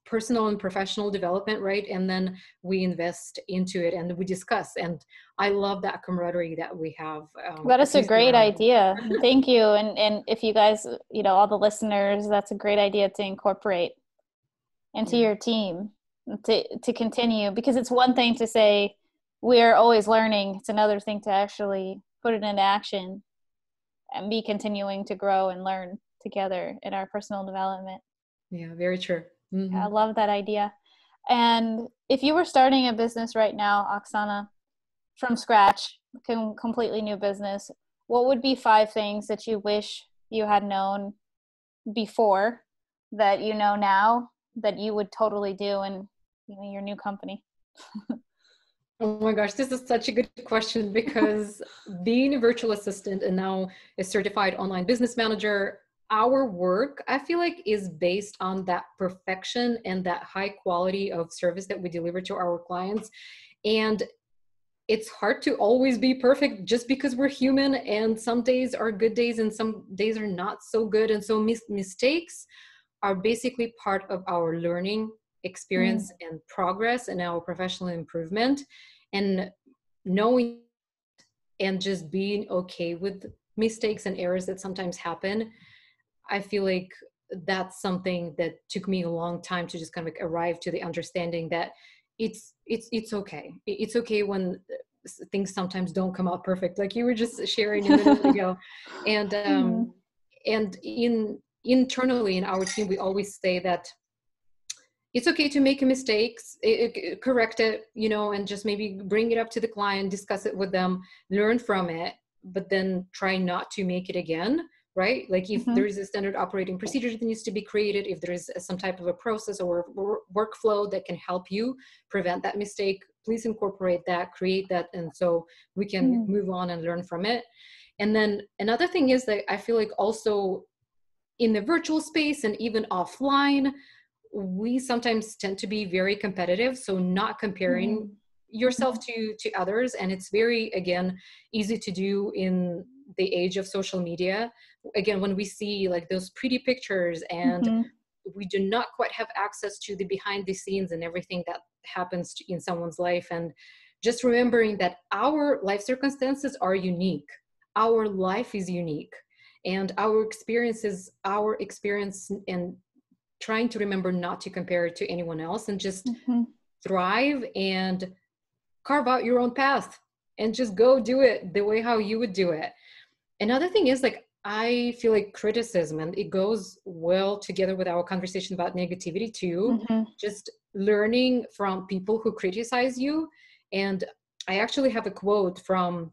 personal and professional development, right? And then we invest into it and we discuss. And I love that camaraderie that we have, That at is a least where great I am. idea. Thank you. And if you guys, all the listeners, that's a great idea to incorporate into Yeah. your team to continue, because it's one thing to say we're always learning. It's another thing to actually put it into action and be continuing to grow and learn together in our personal development. Yeah, very true. I Hmm. love that idea. And if you were starting a business right now, Oksana, from scratch, completely new business, what would be 5 things that you wish you had known before that you know now that you would totally do in your new company? Oh my gosh, this is such a good question, because being a virtual assistant and now a certified online business manager, our work, I feel like, is based on that perfection and that high quality of service that we deliver to our clients. And it's hard to always be perfect, just because we're human, and some days are good days and some days are not so good. And so mistakes are basically part of our learning Mm. experience and progress and our professional improvement. And knowing and just being okay with mistakes and errors that sometimes happen, I feel like that's something that took me a long time to just kind of like arrive to the understanding that it's okay. It's okay when things sometimes don't come out perfect, like you were just sharing a minute ago. And Mm. and internally in our team, we always say that It's okay to make mistakes, correct it, and just maybe bring it up to the client, discuss it with them, learn from it, but then try not to make it again, right? Like if Mm-hmm. there is a standard operating procedure that needs to be created, if there is some type of a process or workflow that can help you prevent that mistake, please incorporate that, create that, and so we can Mm-hmm. move on and learn from it. And then another thing is that I feel like also in the virtual space and even offline, we sometimes tend to be very competitive. So not comparing yourself to others. And it's very, again, easy to do in the age of social media. Again, when we see like those pretty pictures and Mm-hmm. we do not quite have access to the behind the scenes and everything that happens in someone's life. And just remembering that our life circumstances are unique. Our life is unique, and our experience is our experience, and trying to remember not to compare it to anyone else and just Mm-hmm. thrive and carve out your own path and just go do it the way how you would do it. Another thing is like, I feel like criticism, and it goes well together with our conversation about negativity too, Mm-hmm. just learning from people who criticize you. And I actually have a quote from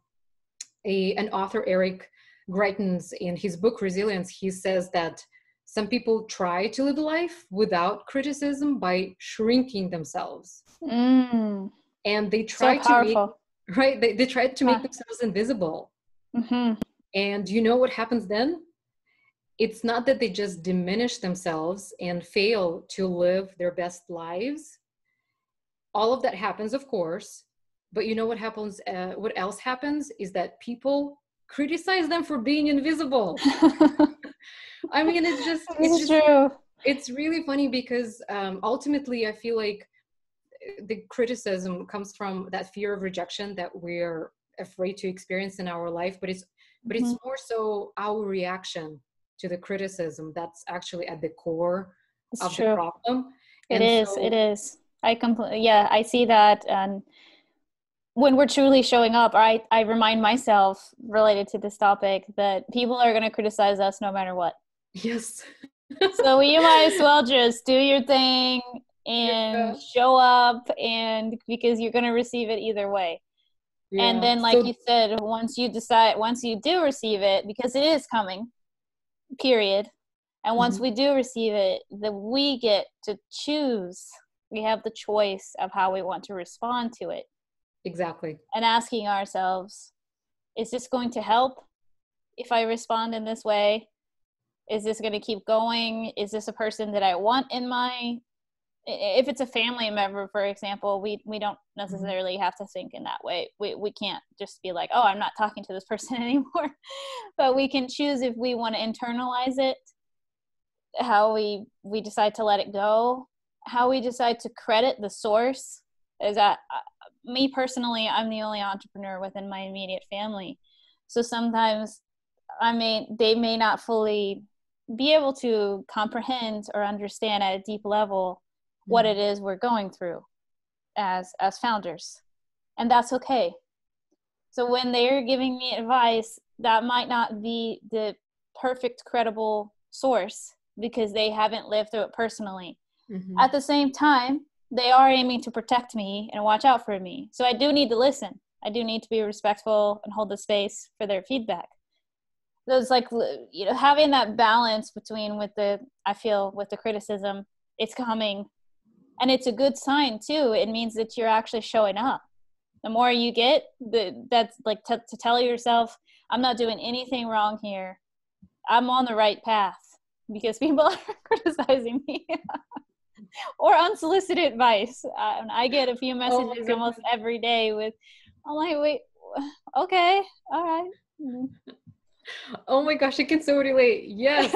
an author, Eric Greitens, in his book Resilience. He says that some people try to live life without criticism by shrinking themselves, Mm. and they So try to make, powerful. right, they try to Huh. make themselves invisible. Mm-hmm. And you know what happens then? It's not that they just diminish themselves and fail to live their best lives. All of that happens, of course, but you know what happens? What else happens is that people criticize them for being invisible. I mean, It's true. it's really funny because ultimately, I feel like the criticism comes from that fear of rejection that we're afraid to experience in our life, but it's Mm-hmm. more so our reaction to the criticism that's actually at the core It's of the true. problem. It And is. It so, is. I completely, yeah, I see that. And when we're truly showing up, I remind myself related to this topic that people are going to criticize us no matter what. yes. So you might as well just do your thing Yeah. and show up, and because you're going to receive it either way. And Yeah. then, like you So said, once you do receive it, because it is coming, period. And once mhm, we do receive it, that we get to choose. We have the choice of how we want to respond to it, exactly. and asking ourselves, is this going to help if I respond in this way? Is this going to keep going? Is this a person that I want in my, if it's a family member, for example, we don't Mhm. necessarily have to think in that way. We can't just be like, oh, I'm not talking to this person anymore. But we can choose if we want to internalize it, how we decide to let it go, how we decide to credit the source. Is that me personally, I'm the only entrepreneur within my immediate family, so sometimes they may not fully be able to comprehend or understand at a deep level what it Mhm. is we're going through as founders, and that's okay. So when they're giving me advice, that might not be the perfect credible source because they haven't lived through it personally. At Mhm. the same time, they are aiming to protect me and watch out for me, so I do need to listen. I do need to be respectful and hold the space for their feedback. So it's like, having that balance between, with the, I feel, with the criticism, it's coming, and it's a good sign too. It means that you're actually showing up. The more you get, that's like to tell yourself, I'm not doing anything wrong here, I'm on the right path, because people are criticizing me or unsolicited advice. I get a few Oh my messages almost goodness. every day with, I'm like, wait, okay, all right. Oh my gosh, I can so relate. Yes.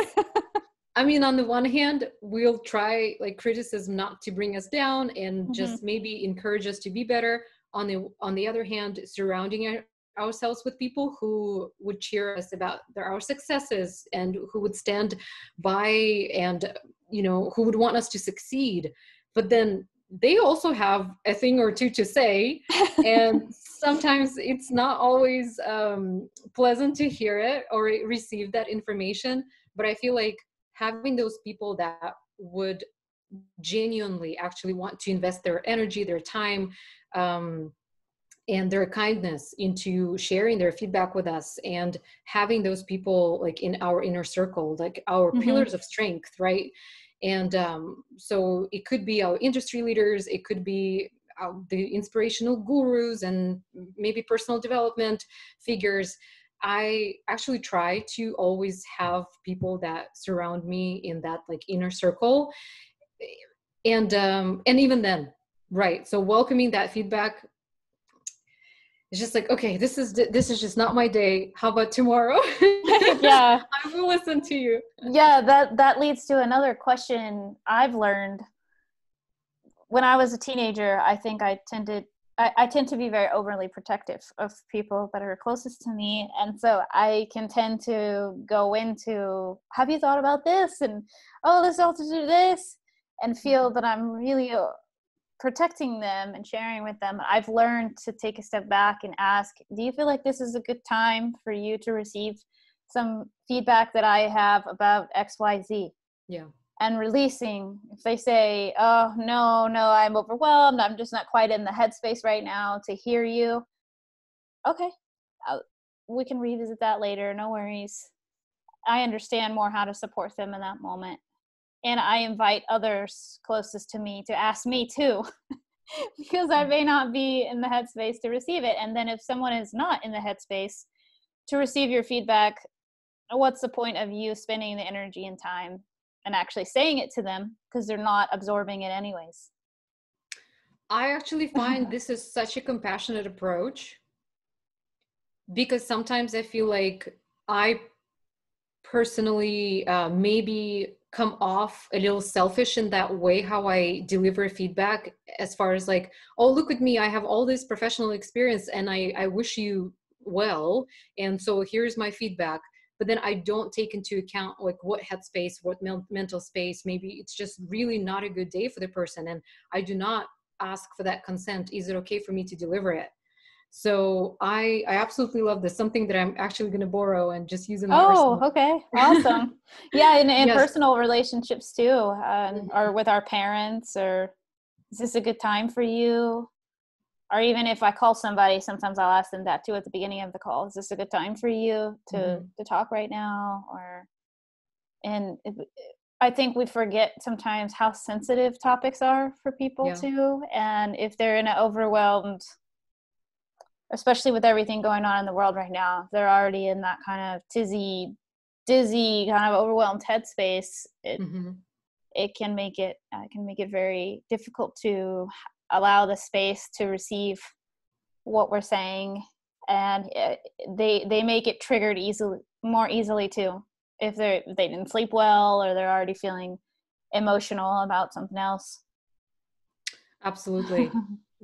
I mean, on the one hand, we'll try like criticism not to bring us down and Mm-hmm. just maybe encourage us to be better. On the other hand, surrounding ourselves with people who would cheer us about our successes and who would stand by, and who would want us to succeed. But then they also have a thing or two to say, and sometimes it's not always pleasant to hear it or receive that information. But I feel like having those people that would genuinely actually want to invest their energy, their time, and their kindness into sharing their feedback with us, and having those people like in our inner circle, like our Mm-hmm. pillars of strength, right? And so it could be our industry leaders, it could be the inspirational gurus and maybe personal development figures. I actually try to always have people that surround me in that like inner circle. And even then, right, so welcoming that feedback, it's just like, okay, this is just not my day, how about tomorrow? Yeah. I will listen to you. Yeah, that leads to another question I've learned. When I was a teenager, I think I tend to be very overly protective of people that are closest to me. And so I can tend to go into, have you thought about this? And, oh, let's also do this. And feel that I'm really protecting them and sharing with them. I've learned to take a step back and ask, do you feel like this is a good time for you to receive some feedback that I have about XYZ? Yeah. And releasing, if they say, oh, no, I'm overwhelmed, I'm just not quite in the headspace right now to hear you. Okay, we can revisit that later, no worries. I understand more how to support them in that moment. And I invite others closest to me to ask me too, because I may not be in the headspace to receive it. And then if someone is not in the headspace to receive your feedback, what's the point of you spending the energy and time and actually saying it to them, because they're not absorbing it anyways? I actually find this is such a compassionate approach, because sometimes I feel like I personally maybe come off a little selfish in that way, how I deliver feedback, as far as like, oh, look at me, I have all this professional experience and I wish you well, and so here's my feedback. But then I don't take into account like what headspace, what mental space, maybe it's just really not a good day for the person, and I do not ask for that consent. Is it okay for me to deliver it? So I absolutely love this, something that I'm actually going to borrow and just use in my Oh, arsenal. okay. Awesome. Yeah, in Yes. personal relationships too, or Mhm. with our parents, or is this a good time for you? Or even if I call somebody, sometimes I'll ask them that too at the beginning of the call. Is this a good time for you Mhm. to talk right now? Or, and I think we forget sometimes how sensitive topics are for people Yeah. too. And if they're in an overwhelmed, especially with everything going on in the world right now, they're already in that kind of dizzy, kind of overwhelmed headspace. Mhm. It can make it very difficult to allow the space to receive what we're saying, and they make it triggered more easily too, if they didn't sleep well, or they're already feeling emotional about something else. Absolutely.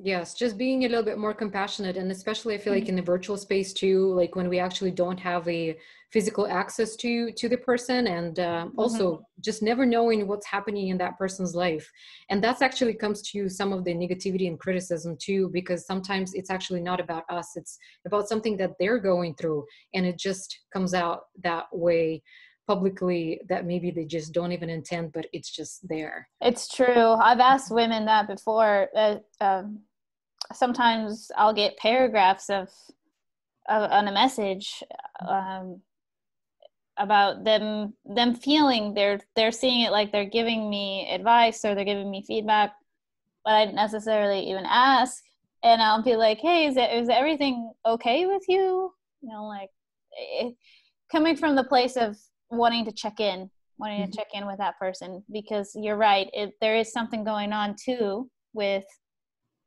Yes, just being a little bit more compassionate, and especially I feel like in the virtual space too, like when we actually don't have a physical access to the person, and Mm-hmm. also just never knowing what's happening in that person's life. And that's actually comes to some of the negativity and criticism too, because sometimes it's actually not about us, it's about something that they're going through, and it just comes out that way publicly, that maybe they just don't even intend, but it's just there. It's true. I've asked women that before. Sometimes I'll get paragraphs on a message, um, about them feeling they're seeing it like they're giving me advice or they're giving me feedback, but I didn't necessarily even ask. And I'll be like, hey, is everything okay with you? Like, it, coming from the place of wanting to check in with that person, because you're right, there is something going on too with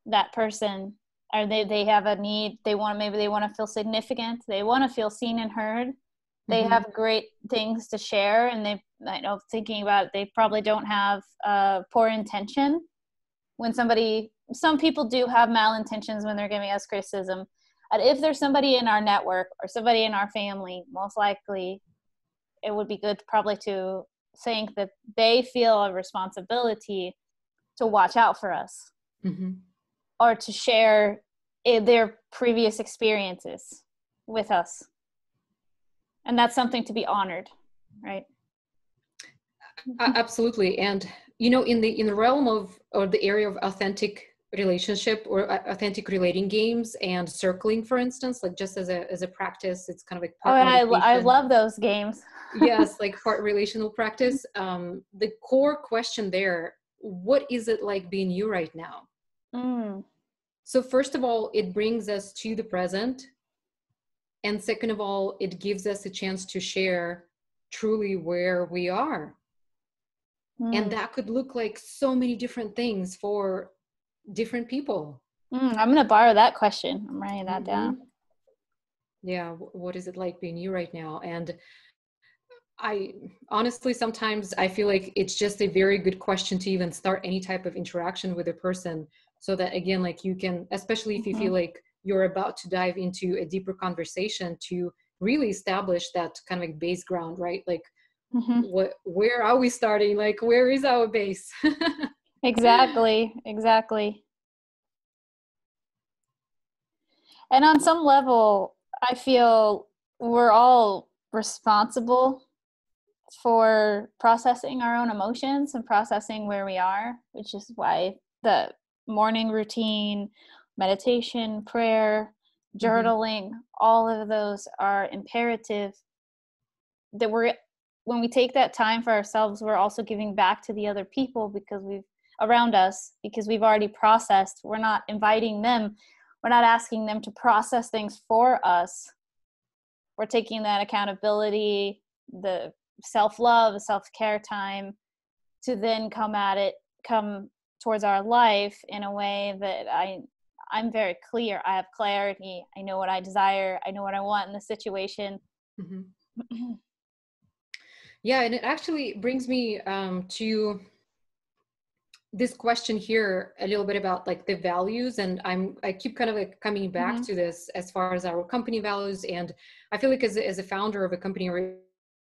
that person, or they have a need, maybe they want to feel significant, they want to feel seen and heard, they Mhm. have great things to share, and I know, thinking about it, they probably don't have poor intention. Some people do have malintentions when they're giving us criticism. And if there's somebody in our network or somebody in our family, most likely it would be good probably to think that they feel a responsibility to watch out for us, Mhm. or to share their previous experiences with us. And that's something to be honored, right? Absolutely. And In the realm of, or the area of authentic relationship, or authentic relating games and circling, for instance, like just as a practice, it's kind of like Oh, part and I meditation. love those games. Yes, like part relational practice. The core question there, what is it like being you right now? Mm, So first of all, it brings us to the present. And second of all, it gives us a chance to share truly where we are. And mm, that could look like so many different things for different people. I'm gonna borrow that question. I'm writing that down. Hmm. Yeah, what is it like being you right now? And I honestly, sometimes I feel like it's just a very good question to even start any type of interaction with a person. So that again, like you can, especially if you Hmm. feel like you're about to dive into a deeper conversation, to really establish that kind of like base ground, right? Like Hmm. where are we starting? Like, where is our base? Exactly, exactly. And on some level, I feel we're all responsible for processing our own emotions and processing where we are, which is why the morning routine, meditation, prayer, Hmm. journaling, all of those are imperative, that we're, when we take that time for ourselves, we're also giving back to the other people because we've around us, because we've already processed. We're not inviting them, we're not asking them to process things for us. We're taking that accountability, the self-love, self-care time to then come towards our life in a way that I'm very clear. I have clarity. I know what I desire. I know what I want in the situation. Hmm. Yeah, and it actually brings me to this question here a little bit about like the values. And I keep kind of like coming back Hmm. to this as far as our company values. And I feel like as a founder of a company or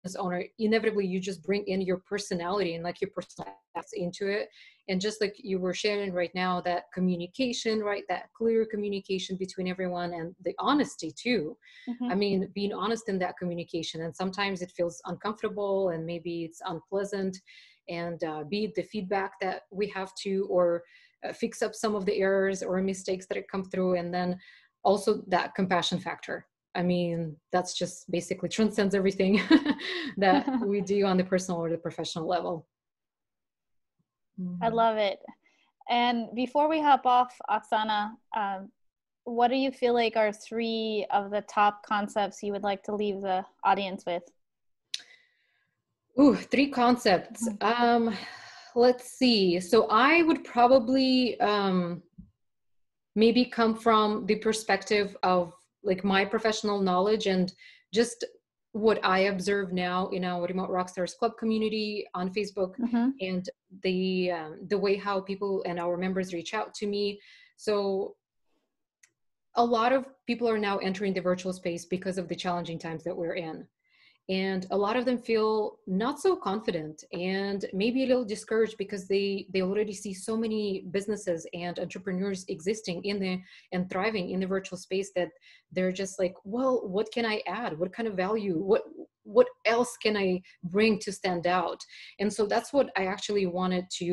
as owner, inevitably you just bring in your personality and like your personality into it. And just like you were sharing right now, that communication, right, that clear communication between everyone, and the honesty too. I Hmm. mean, being honest in that communication, and sometimes it feels uncomfortable and maybe it's unpleasant, and be it the feedback that we have to, or fix up some of the errors or mistakes that come through. And then also that compassion factor. I mean, that's just basically transcends everything that we do on the personal or the professional level. I Mhm. love it. And before we hop off, Oksana, what do you feel like are three of the top concepts you would like to leave the audience with? Ooh, three concepts. Mhm. Let's see. So I would probably maybe come from the perspective of like my professional knowledge and just what I observe now in our Remote Rockstars Club community on Facebook, Mhm. and the way how people and our members reach out to me. So a lot of people are now entering the virtual space because of the challenging times that we're in. And a lot of them feel not so confident and maybe a little discouraged because they already see so many businesses and entrepreneurs existing in the and thriving in the virtual space, that they're just like, well, what can I add? What kind of value? What else can I bring to stand out? And so that's what I actually wanted to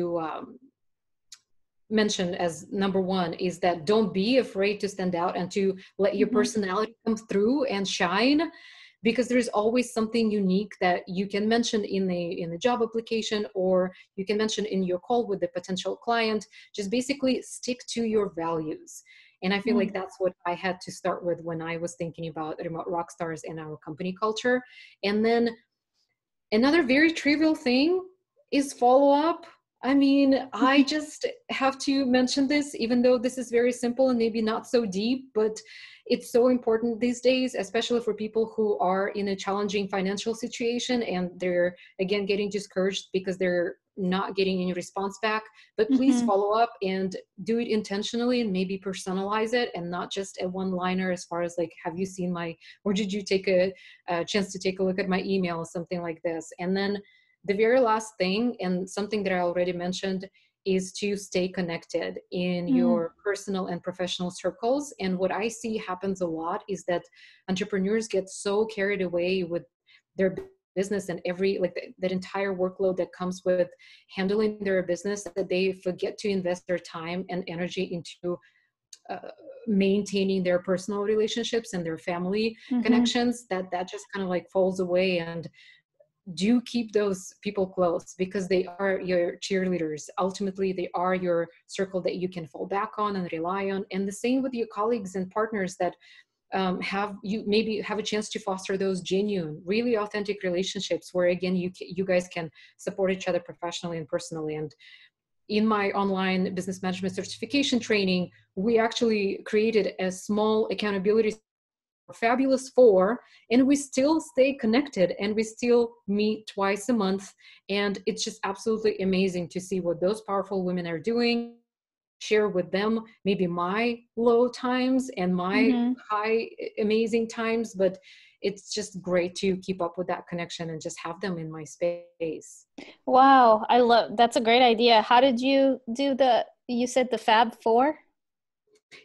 mention as number one, is that don't be afraid to stand out and to let your Mhm. personality come through and shine, because there's always something unique that you can mention in the job application, or you can mention in your call with the potential client. Just basically stick to your values. And I feel like Mm. that's what I had to start with when I was thinking about Remote Rockstars and our company culture. And then another very trivial thing is follow up. I mean, I just have to mention this, even though this is very simple and maybe not so deep, but it's so important these days, especially for people who are in a challenging financial situation and they're, again, getting discouraged because they're not getting any response back. But please Mhm. follow up and do it intentionally and maybe personalize it, and not just a one liner as far as like, have you seen my, or did you take a chance to take a look at my email, something like this. And then the very last thing, and something that I already mentioned, is to stay connected in Mm. your personal and professional circles. And what I see happens a lot is that entrepreneurs get so carried away with their business and that entire workload that comes with handling their business, that they forget to invest their time and energy into maintaining their personal relationships and their family connections, that just kind of like falls away. And do keep those people close, because they are your cheerleaders. Ultimately, they are your circle that you can fall back on and rely on. And the same with your colleagues and partners that maybe have a chance to foster those genuine, really authentic relationships where, again, you guys can support each other professionally and personally. And in my online business management certification training, we actually created a small accountability Fabulous Four, and we still stay connected and we still meet twice a month. And it's just absolutely amazing to see what those powerful women are doing, share with them maybe my low times and my high amazing times. But it's just great to keep up with that connection and just have them in my space. Wow, that's a great idea. How did you do you said the Fab Four?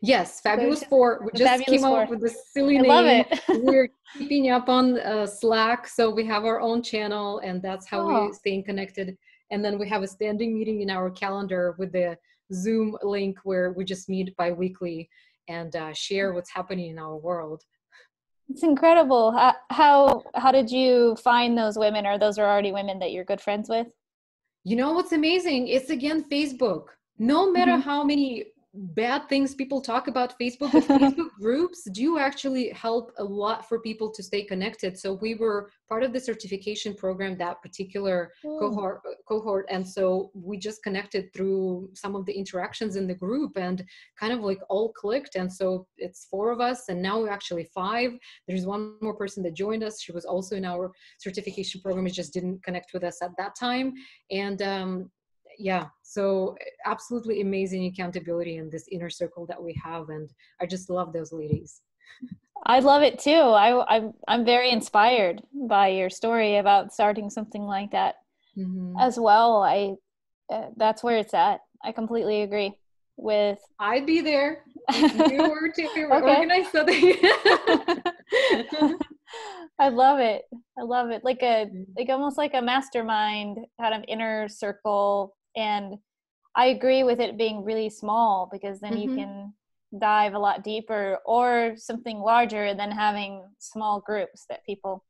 Yes, Fabulous Four. We just Fabulous came up Four. with a silly I love name. it. We're keeping up on Slack, so we have our own channel, and that's how we stay connected. And then we have a standing meeting in our calendar with the Zoom link where we just meet bi-weekly and share what's happening in our world. It's incredible. How did you find those women, or those are already women that you're good friends with? You know what's amazing? It's again Facebook. No matter how many bad things people talk about Facebook, but Facebook groups do actually help a lot for people to stay connected. So we were part of the certification program, that particular cohort. And so we just connected through some of the interactions in the group and kind of like all clicked. And so it's 4 of us, and now we're actually 5. There's one more person that joined us. She was also in our certification program. It just didn't connect with us at that time. And yeah, so absolutely amazing accountability in this inner circle that we have, and I just love those ladies. I love it too. I'm very inspired by your story about starting something like that as well. That's where it's at. I completely agree with. I'd be there if you were to organize something. I love it. I love it. Like almost like a mastermind kind of inner circle. And I agree with it being really small, because then you can dive a lot deeper, or something larger, and then having small groups that people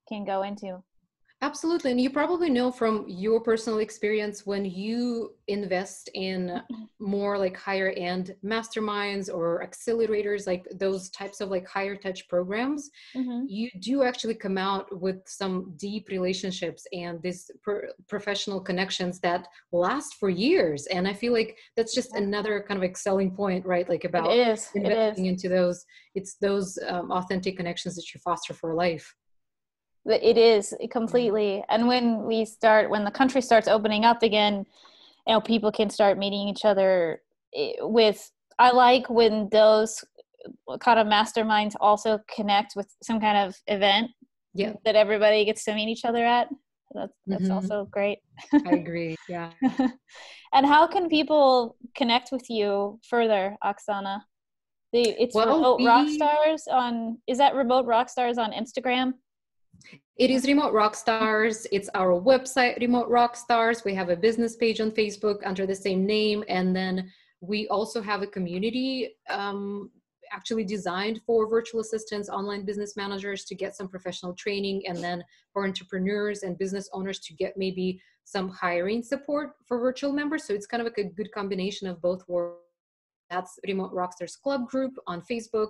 can go into. Absolutely. And you probably know from your personal experience, when you invest in more like higher end masterminds or accelerators, like those types of like higher touch programs, you do actually come out with some deep relationships and these professional connections that last for years. And I feel like that's just another kind of like selling point, right? Like about investing into those, it's those authentic connections that you foster for life. It is completely. And when the country starts opening up again, people can start meeting each other I like when those kind of masterminds also connect with some kind of event that everybody gets to meet each other at. That's also great. I agree. Yeah. And how can people connect with you further, Oxana? Is that Remote Rockstars on Instagram? It is Remote Rockstars. It's our website, Remote Rockstars. We have a business page on Facebook under the same name. And then we also have a community actually designed for virtual assistants, online business managers to get some professional training, and then for entrepreneurs and business owners to get maybe some hiring support for virtual members. So it's kind of like a good combination of both worlds. That's Remote Rockstars Club group on Facebook.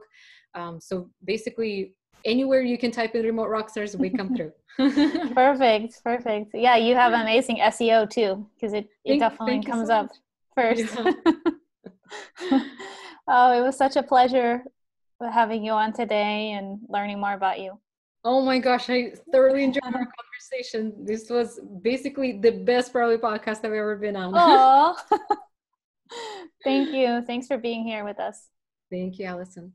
So basically, anywhere you can type in Remote Rockstars, we come through. Perfect. Yeah, you have amazing SEO too, because it definitely comes up first. Yeah. Oh, it was such a pleasure having you on today and learning more about you. Oh my gosh, I thoroughly enjoyed our conversation. This was basically the best probably podcast I've ever been on. Oh, thank you. Thanks for being here with us. Thank you, Allison.